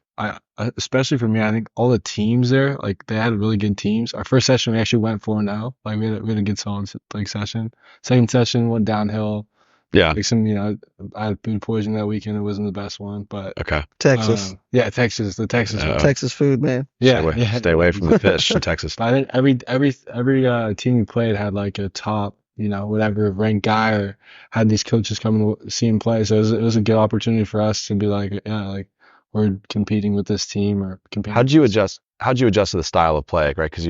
Speaker 4: especially for me, I think all the teams there, like they had really good teams. Our first session, we actually went 4-0. Like we had a good solid like session. Second session went downhill.
Speaker 3: Yeah.
Speaker 4: Like I had food poisoning that weekend. It wasn't the best one, but
Speaker 3: Okay.
Speaker 5: Texas.
Speaker 4: yeah, Texas, the Texas one.
Speaker 5: Texas food, man.
Speaker 4: Yeah,
Speaker 3: Stay away from the fish in Texas.
Speaker 4: But I think every team we played had like a top, whatever ranked guy, or had these coaches come and see him play. So it was a good opportunity for us to be like, yeah, like we're competing with this team or competing.
Speaker 3: How'd you adjust to the style of play, right? Because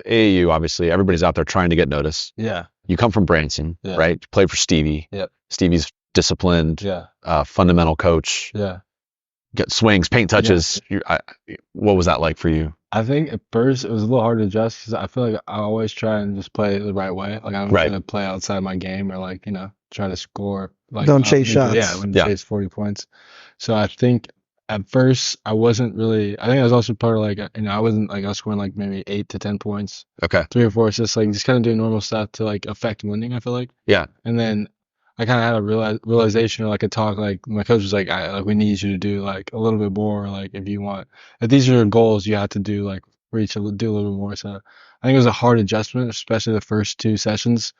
Speaker 3: AAU, obviously, everybody's out there trying to get noticed.
Speaker 4: Yeah.
Speaker 3: You come from Branson,
Speaker 4: Yeah.
Speaker 3: right? You played for Stevie.
Speaker 4: Yep.
Speaker 3: Stevie's disciplined,
Speaker 4: Yeah.
Speaker 3: fundamental coach.
Speaker 4: Yeah.
Speaker 3: Get swings, paint touches. What was that like for you?
Speaker 4: I think at first it was a little hard to adjust because I feel like I always try and just play it the right way. Like I'm
Speaker 3: Right.
Speaker 4: going to play outside my game or like, try to score. Like
Speaker 5: Don't chase shots.
Speaker 4: Yeah, I wouldn't
Speaker 3: Yeah.
Speaker 4: chase 40 points. So I think at first I wasn't really, I think I was also part of like, I wasn't like, I was scoring like maybe 8 to 10 points,
Speaker 3: Okay.
Speaker 4: 3 or 4 assists, like just kind of doing normal stuff to like affect winning, I feel like.
Speaker 3: Yeah.
Speaker 4: And then I kind of had a realization or like a talk, like my coach was like, we need you to do like a little bit more. Like if these are your goals, you have to do like reach do a little bit more. So I think it was a hard adjustment, especially the first 2 sessions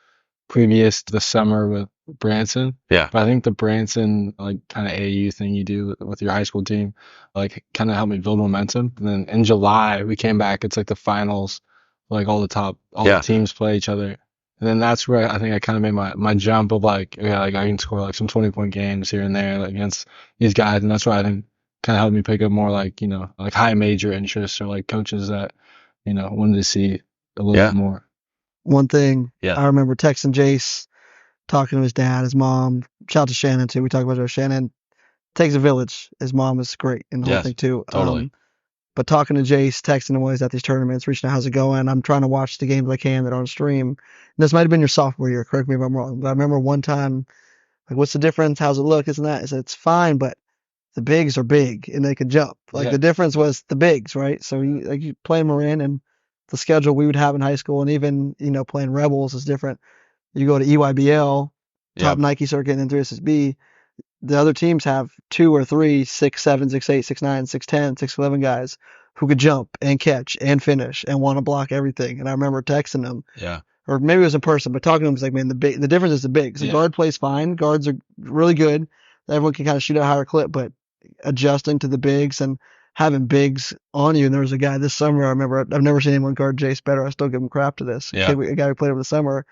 Speaker 4: previous to the summer with Branson.
Speaker 3: Yeah.
Speaker 4: But I think the Branson like kind of AAU thing you do with your high school team, like kind of helped me build momentum. And then in July we came back. It's like the finals, like all the teams play each other. And then that's where I think I kind of made my jump of like, yeah, like I can score like some 20-point games here and there like against these guys. And that's why I think kind of helped me pick up more like, like high major interests or like coaches that, wanted to see a little bit more.
Speaker 5: One thing
Speaker 3: Yeah.
Speaker 5: I remember texting Jase, talking to his dad, his mom. Shout out to Shannon too. We talked about her. Shannon takes a village. His mom is great in the whole
Speaker 3: Yes,
Speaker 5: thing too.
Speaker 3: totally.
Speaker 5: But talking to Jase, texting him while he's at these tournaments, reaching out, how's it going? I'm trying to watch the games I can that are on stream. And this might have been your sophomore year. Correct me if I'm wrong. But I remember one time, like, what's the difference? How's it look? Isn't that? I said, it's fine, but the bigs are big and they can jump. Like
Speaker 4: Yeah.
Speaker 5: the difference was the bigs, right? So you play Marin and the schedule we would have in high school and even, playing Rebels is different. You go to EYBL, top Nike circuit and then 3SSB. The other teams have 2 or 3, 6'7", 6'8", 6'9", 6'10", 6'11" guys who could jump and catch and finish and want to block everything. And I remember texting them,
Speaker 3: Yeah.
Speaker 5: or maybe it was in person, but talking to them was like, man, the difference is the bigs. The
Speaker 4: Yeah.
Speaker 5: guard plays fine. Guards are really good. Everyone can kind of shoot at a higher clip, but adjusting to the bigs and having bigs on you. And there was a guy this summer, I remember, I've never seen anyone guard Jase better. I still give him crap to this.
Speaker 3: Yeah.
Speaker 5: A guy who played over the summer,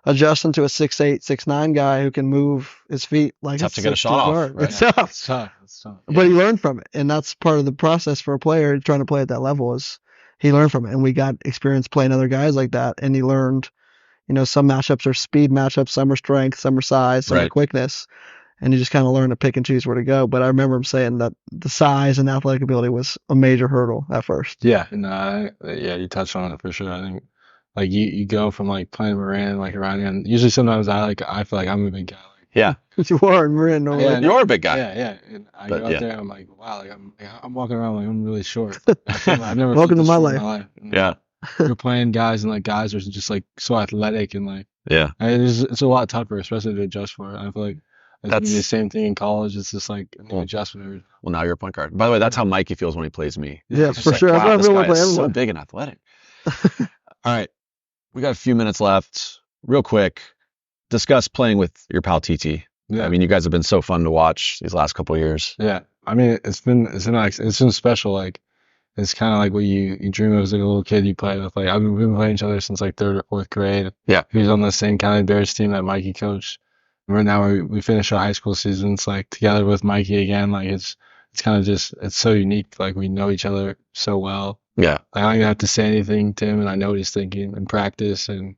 Speaker 5: adjusting to a 6'8", 6'9" guy who can move his feet like
Speaker 3: It's tough
Speaker 5: it's
Speaker 3: to get a
Speaker 5: 6'2"
Speaker 3: shot off,
Speaker 5: guard.
Speaker 3: right?
Speaker 5: It's tough.
Speaker 4: It's tough. It's tough.
Speaker 5: But he learned from it, and that's part of the process for a player trying to play at that level is he learned from it, and we got experience playing other guys like that, and he learned, some matchups are speed matchups, some are strength, some are size, some are
Speaker 3: Right.
Speaker 5: quickness, and you just kind of learn to pick and choose where to go. But I remember him saying that the size and athletic ability was a major hurdle at first.
Speaker 4: Yeah, no, you touched on it for sure. I think like you go from like playing Marin like around here, and usually sometimes I feel like I'm a big guy.
Speaker 3: Yeah.
Speaker 5: You are in Marin normally.
Speaker 4: Yeah,
Speaker 3: You're a big guy.
Speaker 4: Yeah. And I
Speaker 3: But,
Speaker 4: go out there, I'm like, wow, like I'm walking around like I'm really short. I've never
Speaker 5: Welcome
Speaker 4: felt
Speaker 5: to
Speaker 4: this
Speaker 5: my
Speaker 4: short in
Speaker 5: life.
Speaker 4: And,
Speaker 3: Yeah.
Speaker 4: You're playing guys and like guys are just like so athletic and like
Speaker 3: Yeah.
Speaker 4: it's a lot tougher, especially to adjust for it. I feel like it's gonna be the
Speaker 3: That's-
Speaker 4: same thing in college. It's just like a new adjustment.
Speaker 3: Well, now you're a point guard. By the way, that's how Mikey feels when he plays me.
Speaker 5: Yeah,
Speaker 3: It's
Speaker 5: for
Speaker 3: like,
Speaker 5: sure.
Speaker 3: wow,
Speaker 5: I
Speaker 3: this
Speaker 5: feel
Speaker 3: guy
Speaker 5: like
Speaker 3: is so
Speaker 5: everyone.
Speaker 3: big and athletic. All right. We got a few minutes left. Real quick, discuss playing with your pal TT.
Speaker 4: Yeah.
Speaker 3: I mean, you guys have been so fun to watch these last couple of years.
Speaker 4: Yeah, I mean, it's been special. Like, it's kind of like what you dream of as like a little kid you play with. Like, we've been playing each other since like 3rd or 4th grade.
Speaker 3: Yeah.
Speaker 4: He was on the same County Bears team that Mikey coached. And right now we finished our high school seasons like together with Mikey again. Like, it's kind of just it's so unique. Like, we know each other so well.
Speaker 3: Yeah.
Speaker 4: Like, I don't even have to say anything to him, and I know what he's thinking in practice. And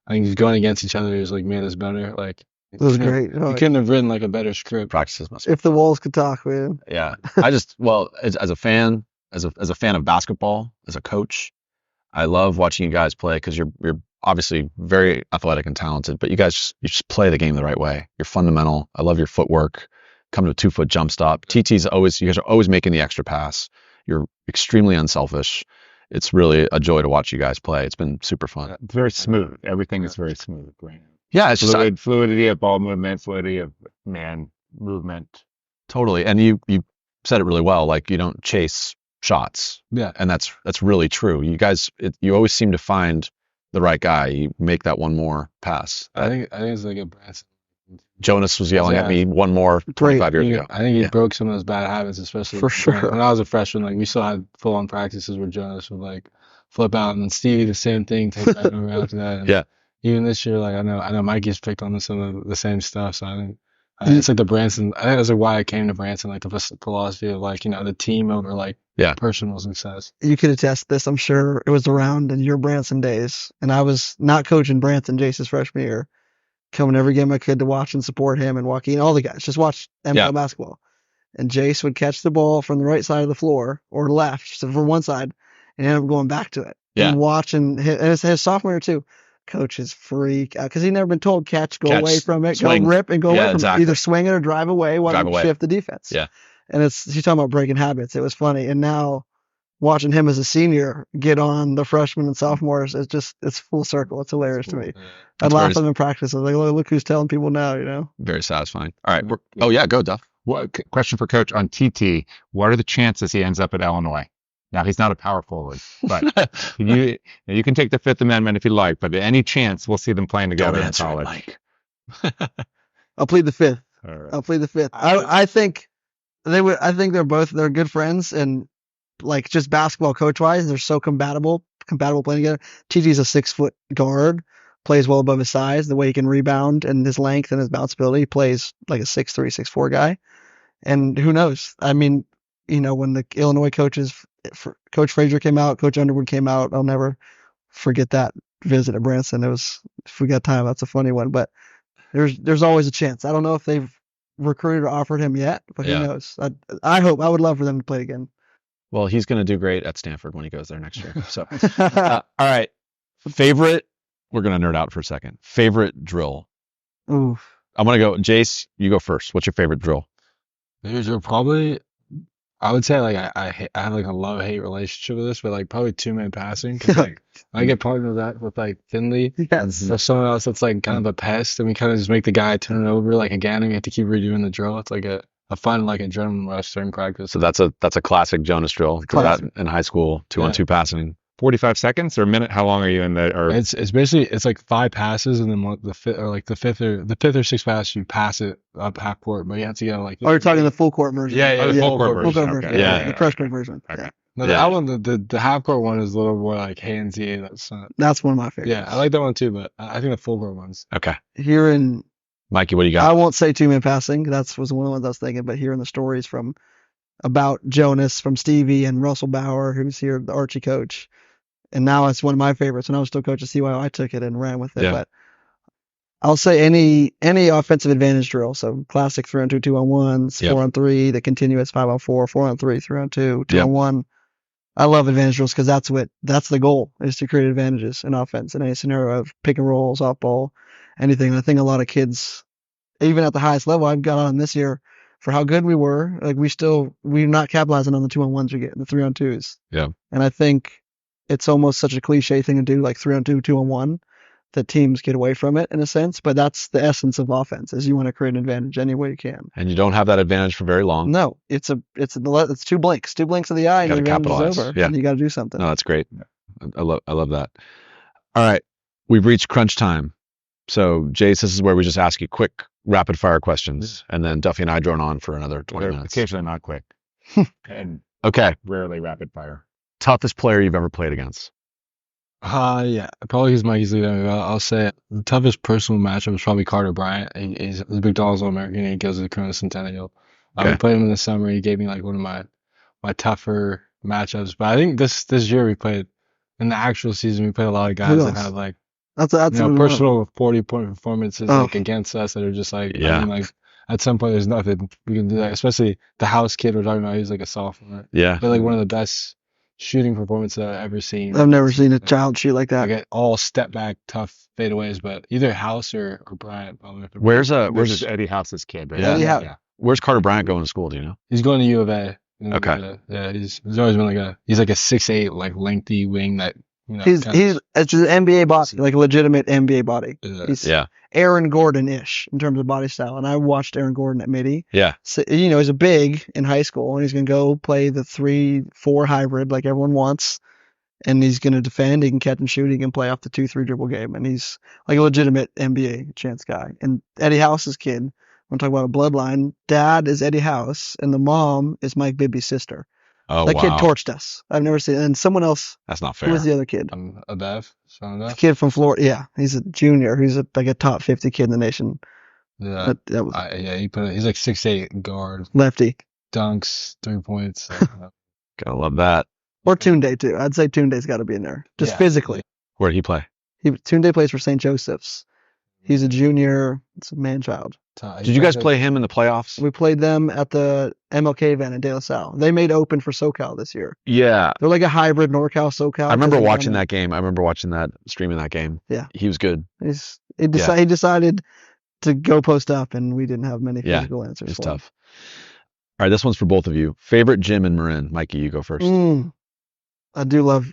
Speaker 4: I think just going against each other is like made us better. Like,
Speaker 5: It was great.
Speaker 4: You couldn't have written like a better script.
Speaker 3: Practices must be.
Speaker 5: If the walls could talk, man.
Speaker 3: Yeah. As a fan, as a fan of basketball, as a coach, I love watching you guys play because you're obviously very athletic and talented, but you just play the game the right way. You're fundamental. I love your footwork. Come to a 2-foot jump stop. You guys are always making the extra pass. You're extremely unselfish. It's really a joy to watch you guys play. It's been super fun.
Speaker 6: It's very smooth. Everything is very smooth. Right?
Speaker 3: Yeah, it's just
Speaker 6: Fluidity of ball movement, fluidity of man movement.
Speaker 3: totally. And you said it really well. Like, you don't chase shots.
Speaker 4: Yeah.
Speaker 3: And that's really true. You guys, you always seem to find the right guy. You make that one more pass.
Speaker 4: I think it's like a Branson.
Speaker 3: Jonas was yelling at me one more
Speaker 5: Great.
Speaker 3: 25 years ago.
Speaker 4: I think he broke some of those bad habits, especially
Speaker 5: For sure.
Speaker 4: when I was a freshman. Like, we still had full-on practices where Jonas would like flip out, and then Stevie the same thing, take that over after that. And
Speaker 3: Yeah.
Speaker 4: even this year, like I know Mikey's picked on some of the same stuff. So I think it's like the Branson. I think that's like why I came to Branson, like the philosophy of like, the team over like personal success.
Speaker 5: You could attest this. I'm sure it was around in your Branson days, and I was not coaching Branson Jase's freshman year, coming every game I could to watch and support him and Joaquin, all the guys, just watch MCAL basketball. And Jase would catch the ball from the right side of the floor or left, so from one side, and end up going back to it.
Speaker 3: Yeah.
Speaker 5: And watching his sophomore year too. Coaches freak out because he'd never been told catch, go away from it,
Speaker 3: swing,
Speaker 5: go rip and go away from
Speaker 3: exactly.
Speaker 5: it. Either swing it or drive away, shift the defense.
Speaker 3: Yeah.
Speaker 5: And he's talking about breaking habits. It was funny. And now watching him as a senior get on the freshmen and sophomores, it's full circle. It's hilarious to me. I'd laugh at him in practice. I was like, look who's telling people now,
Speaker 3: Very satisfying. All right. Go, Duff.
Speaker 6: Question for Coach on TT. What are the chances he ends up at Illinois? Now, he's not a power forward, but you can take the Fifth Amendment if you like, but any chance we'll see them playing together in college.
Speaker 5: I'll plead the Fifth.
Speaker 6: All right.
Speaker 5: I'll plead the Fifth. I think they're good friends, and like just basketball coach wise, they're so compatible playing together. TT's a 6-foot guard, plays well above his size, the way he can rebound and his length and his bounce ability. He plays like a 6'3", 6'4" guy. And who knows? I mean, when the Illinois coaches, Coach Frazier came out, Coach Underwood came out, I'll never forget that visit at Branson. It was, if we got time, that's a funny one, but there's always a chance. I don't know if they've recruited or offered him yet, but who knows? I would love for them to play again.
Speaker 3: Well, he's going to do great at Stanford when he goes there next year. So, all right. Favorite, we're going to nerd out for a second. Favorite drill.
Speaker 5: Ooh.
Speaker 3: I'm going to go, Jase, you go first. What's your favorite drill?
Speaker 4: Probably, I would say like I have like a love-hate relationship with this, but like probably two-man passing. Cause like I get partnered with that with like Finley.
Speaker 5: Yes.
Speaker 4: There's someone else that's like kind of a pest, and we kind of just make the guy turn it over like again, and we have to keep redoing the drill. It's like a fun like adrenaline rush during practice.
Speaker 3: So that's a classic Jonas drill. That in high school, 2-on-2 passing.
Speaker 6: 45 seconds or a minute? How long are you in the? Or
Speaker 4: it's basically like 5 passes, and then the fifth or sixth pass you pass it up half court, but you have to get like.
Speaker 5: Oh, you're talking the full court version.
Speaker 4: Yeah,
Speaker 6: the full court version.
Speaker 5: Full court version.
Speaker 3: Yeah.
Speaker 5: The freshman version.
Speaker 6: Okay.
Speaker 5: Yeah.
Speaker 4: No, that one, the half court one is a little more like handsy.
Speaker 5: That's one of my favorites.
Speaker 4: Yeah, I like that one too, but I think the full court ones.
Speaker 3: Okay.
Speaker 5: Here in,
Speaker 3: Mikey, what do you got?
Speaker 5: I won't say two-man passing. That was one of the ones I was thinking, but hearing the stories about Jonas, from Stevie and Russell Bauer, who's here, the Archie coach. And now it's one of my favorites. When I was still coach at CYO, I took it and ran with it.
Speaker 3: Yeah.
Speaker 5: But I'll say any offensive advantage drill. So classic 3-on-2, 2-on-1s, 4-on-3, the continuous 5-on-4, 4-on-3, 3-on-2, 2-on-1. I love advantage drills because that's the goal, is to create advantages in offense in any scenario of pick and roll, softball, anything. And I think a lot of kids, even at the highest level, I've got on this year for how good we were. Like we're not capitalizing on the 2-on-1s we get, the 3-on-2s.
Speaker 3: Yeah.
Speaker 5: And I think it's almost such a cliche thing to do, like 3-on-2, 2-on-1, that teams get away from it in a sense. But that's the essence of offense, is you want to create an advantage any way you can.
Speaker 3: And you don't have that advantage for very long.
Speaker 5: No, it's 2 blinks of the eye, and
Speaker 3: Gotta
Speaker 5: the advantage
Speaker 3: capitalize.
Speaker 5: is over.
Speaker 3: Yeah.
Speaker 5: And you got to do something.
Speaker 3: No, that's great. I love that. All right. We've reached crunch time. So, Jase, this is where we just ask you quick, rapid fire questions. And then Duffy and I drone on for another 20 minutes.
Speaker 6: Occasionally not quick. And
Speaker 3: Okay.
Speaker 6: rarely rapid fire.
Speaker 3: Toughest player you've ever played against?
Speaker 4: Yeah, probably because Mikey's leaving. I'll say the toughest personal matchup was probably Carter Bryant. He's a McDonald's All-American, and he goes to the Corona Centennial.
Speaker 3: Okay.
Speaker 4: We played him in the summer. He gave me like one of my tougher matchups. But I think this year we played, in the actual season, we played a lot of guys that have like
Speaker 5: That's
Speaker 4: personal 40-point performances like against us that are just like, I mean, like at some point there's nothing we can do that. Especially the house kid we're talking about, he's like a sophomore.
Speaker 3: Yeah.
Speaker 4: But like one of the best shooting performances I've ever seen.
Speaker 5: I've never seen a child shoot like that.
Speaker 4: Like all step back, tough fadeaways, but either House or Bryant probably.
Speaker 3: Where's
Speaker 6: Eddie House's kid? Right?
Speaker 3: Yeah. Where's Carter Bryant going to school? Do you know?
Speaker 4: He's going to U of A.
Speaker 3: Okay.
Speaker 4: Yeah, he's always been he's like a 6'8", like lengthy wing that You know,
Speaker 5: He's
Speaker 4: kinda-
Speaker 5: it's an NBA body, like a legitimate NBA body.
Speaker 4: Yeah.
Speaker 5: He's
Speaker 3: Yeah.
Speaker 5: Aaron Gordon-ish in terms of body style. And I watched Aaron Gordon at Midi.
Speaker 3: Yeah.
Speaker 5: So, you know, he's a big in high school, and he's going to go play the 3-4 hybrid like everyone wants. And he's going to defend. He can catch and shoot. He can play off the 2-3 dribble game. And he's like a legitimate NBA chance guy. And Eddie House's kid, when I talk about a bloodline, dad is Eddie House, and the mom is Mike Bibby's sister.
Speaker 3: Oh,
Speaker 5: That
Speaker 3: wow.
Speaker 5: kid torched us. I've never seen. And someone else.
Speaker 3: That's not
Speaker 5: Who
Speaker 3: fair.
Speaker 5: was the other kid?
Speaker 4: Abev, Sean
Speaker 5: The
Speaker 4: Abev.
Speaker 5: kid from Florida. Yeah, he's a junior. He's like a top 50 kid in the nation.
Speaker 4: Yeah.
Speaker 5: That was
Speaker 4: Yeah, he's like 6'8" guard,
Speaker 5: lefty.
Speaker 4: dunks, 3 points.
Speaker 3: Gotta love that.
Speaker 5: Or Tunde too. I'd say Tunde's got to be in there, just
Speaker 4: Yeah.
Speaker 5: physically.
Speaker 3: Where did he play?
Speaker 5: Tunde plays for St. Joseph's. He's a junior. It's a man child.
Speaker 3: Did you guys play him in the playoffs?
Speaker 5: We played them at the MLK event in De La Salle. They made open for SoCal this year.
Speaker 3: Yeah.
Speaker 5: They're like a hybrid NorCal SoCal.
Speaker 3: I remember
Speaker 5: 'cause they
Speaker 3: watching
Speaker 5: won it.
Speaker 3: that game. I remember watching that, streaming that game.
Speaker 5: Yeah.
Speaker 3: He was good.
Speaker 5: He decided to go post up, and we didn't have many
Speaker 3: Yeah,
Speaker 5: physical answers.
Speaker 3: It's
Speaker 5: for him.
Speaker 3: tough. All right, this one's for both of you. Favorite gym in Marin? Mikey, you go first.
Speaker 5: I do love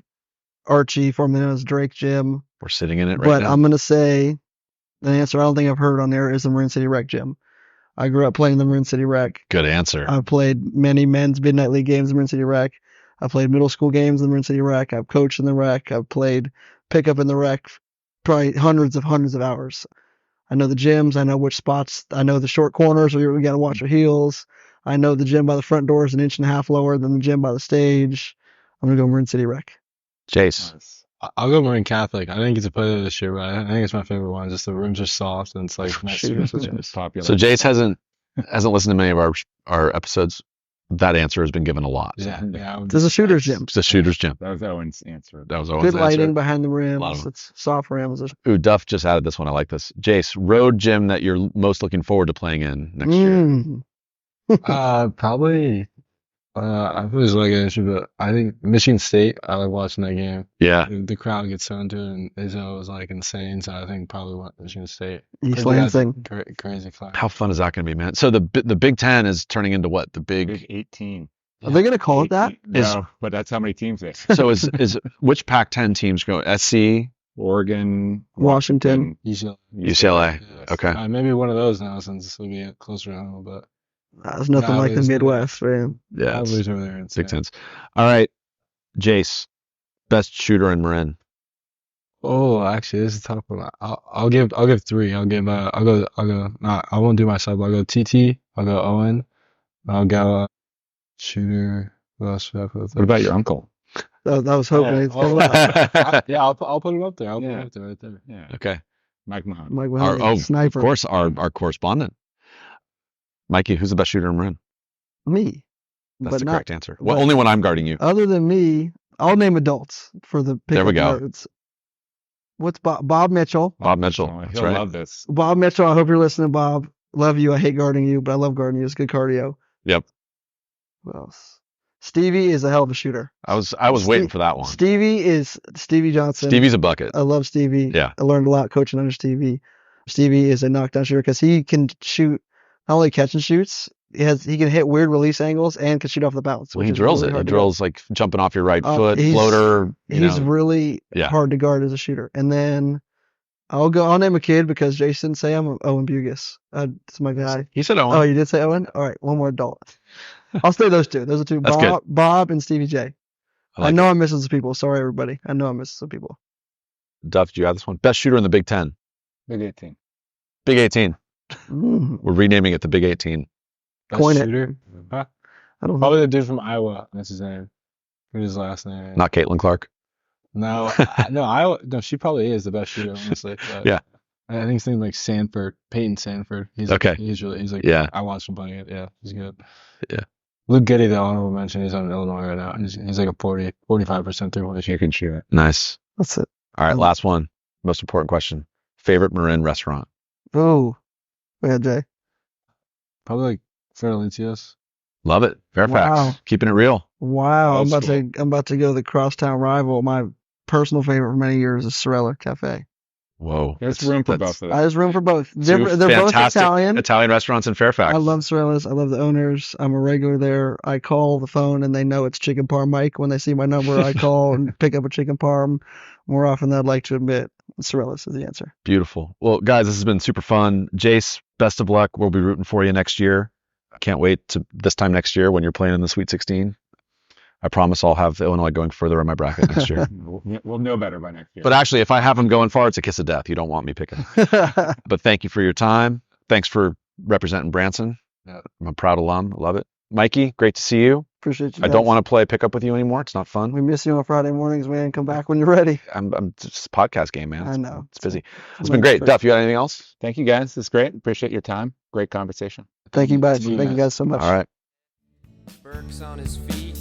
Speaker 5: Archie, formerly known as Drake Gym.
Speaker 3: We're sitting in it right
Speaker 5: But
Speaker 3: now.
Speaker 5: I'm going to say the answer I don't think I've heard on there is the Marin City Rec Gym. I grew up playing the Marin City Rec.
Speaker 3: Good answer.
Speaker 5: I've played many men's Midnight League games in the Marin City Rec. I played middle school games in the Marin City Rec. I've coached in the Rec. I've played pickup in the Rec, probably hundreds of hours. I know the gyms. I know which spots. I know the short corners where we got to watch our heels. I know the gym by the front door is 1.5 inches lower than the gym by the stage. I'm going to go Marin City Rec.
Speaker 3: Jase.
Speaker 4: I'll go Marin Catholic. I didn't get to play there this year, but I think it's my favorite one. Just the rooms are soft and it's like nice.
Speaker 6: It's popular.
Speaker 3: So Jase hasn't listened to many of our episodes. That answer has been given a lot.
Speaker 4: Yeah, yeah.
Speaker 5: There's a shooter's gym.
Speaker 3: It's a shooter's gym.
Speaker 6: That was Owen's answer.
Speaker 3: That was Owen's
Speaker 5: Good lighting
Speaker 3: answer.
Speaker 5: behind the
Speaker 3: lot
Speaker 5: rims.
Speaker 3: of 'em.
Speaker 5: It's soft rims.
Speaker 3: Ooh, Duff just added this one. I like this. Jase, road gym that you're most looking forward to playing in next year.
Speaker 4: Probably. I feel it's like an issue, but I think Michigan State. I like watching that game.
Speaker 3: Yeah.
Speaker 4: The crowd gets so into it, and Izzo was like insane. So I think probably Michigan State.
Speaker 5: East
Speaker 4: They got
Speaker 5: Lansing.
Speaker 4: crazy crowd.
Speaker 3: How fun is that going to be, man? So the Big Ten is turning into what? The
Speaker 6: Big
Speaker 3: big.
Speaker 6: 18.
Speaker 5: Are they going to call it that?
Speaker 6: No, but that's how many teams there.
Speaker 3: So is which Pac-10 teams go? SC,
Speaker 6: Oregon,
Speaker 5: Washington.
Speaker 3: UCLA.
Speaker 4: Yes.
Speaker 3: Okay.
Speaker 4: Maybe one of those now since this will be closer to home, but
Speaker 5: There's nothing
Speaker 4: No,
Speaker 5: like the
Speaker 4: it's-
Speaker 5: Midwest, man.
Speaker 3: Yeah. it's
Speaker 4: Cowboys over there.
Speaker 3: Big Tens. All right, Jase, best shooter in Marin.
Speaker 4: Oh, actually, this is a tough one. I'll give 3. I'll go. No, I won't do myself. I'll go TT. I'll go Owen. I'll go shooter. What else should I put?
Speaker 6: What about your uncle?
Speaker 5: I was hoping it's coming up.
Speaker 4: I'll put it up there. I'll put it up there right there.
Speaker 6: Yeah.
Speaker 3: Okay.
Speaker 6: Mike Mahoney.
Speaker 5: Mike
Speaker 3: Our,
Speaker 5: Mahoney, sniper.
Speaker 3: Of course, our correspondent. Mikey, who's the best shooter in Marin?
Speaker 5: Me.
Speaker 3: That's
Speaker 5: but
Speaker 3: the
Speaker 5: not,
Speaker 3: correct answer. Well,
Speaker 5: but-
Speaker 3: only when I'm guarding you.
Speaker 5: Other than me, I'll name adults for the
Speaker 3: There we
Speaker 5: pickup
Speaker 3: go.
Speaker 5: nerds. What's Bob Mitchell?
Speaker 3: Bob Mitchell.
Speaker 6: Oh,
Speaker 3: That's
Speaker 6: he'll
Speaker 3: right.
Speaker 6: love this.
Speaker 5: Bob Mitchell, I hope you're listening, Bob. Love you. I hate guarding you, but I love guarding you. It's good cardio.
Speaker 3: Yep.
Speaker 5: Who else? Stevie is a hell of a shooter.
Speaker 3: I was waiting for that one.
Speaker 5: Stevie Johnson.
Speaker 3: Stevie's a bucket.
Speaker 5: I love Stevie.
Speaker 3: Yeah.
Speaker 5: I learned a lot coaching under Stevie. Stevie is a knockdown shooter because he can shoot, not only catch and shoots, he can hit weird release angles and can shoot off the bounce.
Speaker 3: Well,
Speaker 5: which
Speaker 3: he
Speaker 5: is
Speaker 3: drills
Speaker 5: really
Speaker 3: it. He
Speaker 5: hard to
Speaker 3: drills like jumping off your right foot,
Speaker 5: he's-
Speaker 3: floater.
Speaker 5: He's really
Speaker 3: Yeah.
Speaker 5: hard to guard as a shooter. And then I'll name a kid because Jason say I'm Owen Bugis. It's my guy.
Speaker 3: He said Owen.
Speaker 5: Oh, you did say Owen? All right, one more adult. I'll say those two. Those are two.
Speaker 3: That's good.
Speaker 5: Bob and Stevie J.
Speaker 3: I like
Speaker 5: know I'm missing some people. Sorry, everybody. I know I'm missing some people.
Speaker 3: Duff, do you have this one? Best shooter in the Big Ten.
Speaker 6: Big 18.
Speaker 3: Big 18.
Speaker 5: Mm,
Speaker 3: We're renaming it the Big 18.
Speaker 4: Best
Speaker 5: Coin it.
Speaker 4: shooter. Huh?
Speaker 5: I don't know.
Speaker 4: Probably the dude from Iowa. That's his name. What's his last name?
Speaker 3: Not Caitlin Clark.
Speaker 4: No, Iowa. No, she probably is the best shooter, honestly. But
Speaker 3: Yeah.
Speaker 4: I think his name like Sanford, Peyton Sanford. He's
Speaker 3: Okay.
Speaker 4: He's like.
Speaker 3: Yeah.
Speaker 4: I watched him playing it. Yeah, he's good.
Speaker 3: Yeah.
Speaker 4: Luke Getty, the honorable mention. He's on Illinois right now. He's like a 45% 3-point
Speaker 6: You can shoot it.
Speaker 3: Nice.
Speaker 5: That's it.
Speaker 3: All right,
Speaker 5: Um,
Speaker 3: last one. Most important question. Favorite Marin restaurant?
Speaker 5: Oh, yeah, Jay.
Speaker 4: Probably like Feralicios.
Speaker 3: Love it. Fairfax.
Speaker 5: Wow.
Speaker 3: Keeping it real.
Speaker 5: Wow,
Speaker 6: Old
Speaker 5: I'm about to go to the crosstown rival. My personal favorite for many years is Sorella Cafe.
Speaker 3: Whoa.
Speaker 6: There's room for
Speaker 3: That's-
Speaker 6: both of them.
Speaker 5: There's room for both.
Speaker 3: Two
Speaker 5: They're both
Speaker 3: fantastic
Speaker 5: Italian.
Speaker 3: restaurants in Fairfax.
Speaker 5: I love Sorellas. I love the owners. I'm a regular there. I call the phone and they know it's Chicken Parm Mike. When they see my number, I call and pick up a chicken parm. More often than I'd like to admit, Sorellas is the answer.
Speaker 3: Beautiful. Well, guys, this has been super fun. Jase, best of luck. We'll be rooting for you next year. I can't wait to this time next year when you're playing in the Sweet 16. I promise I'll have Illinois going further in my bracket next year.
Speaker 6: We'll know better by next year.
Speaker 3: But actually, if I have them going far, it's a kiss of death. You don't want me picking. But thank you for your time. Thanks for representing Branson. I'm a proud alum. I love it. Mikey, great to see you.
Speaker 5: Appreciate you.
Speaker 3: I don't want to play pickup with you anymore. It's not fun.
Speaker 5: We miss you on Friday mornings, man. Come back when you're ready.
Speaker 3: I'm just a podcast game, man.
Speaker 5: I know.
Speaker 3: It's busy. It's been great. Duff, you got anything else?
Speaker 6: Thank you guys. It's great. Appreciate your time. Great conversation.
Speaker 5: Thank you guys. Thank you guys so much.
Speaker 3: All right.
Speaker 1: Burke's on his feet.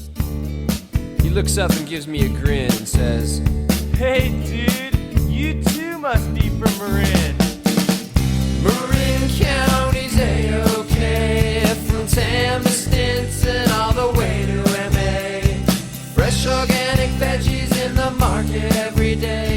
Speaker 1: He looks up and gives me a grin and says, "Hey dude, you too must be from Marin." Marin County's A-OK, from Tampa, Stinson, all the way to MA. Fresh organic veggies in the market every day.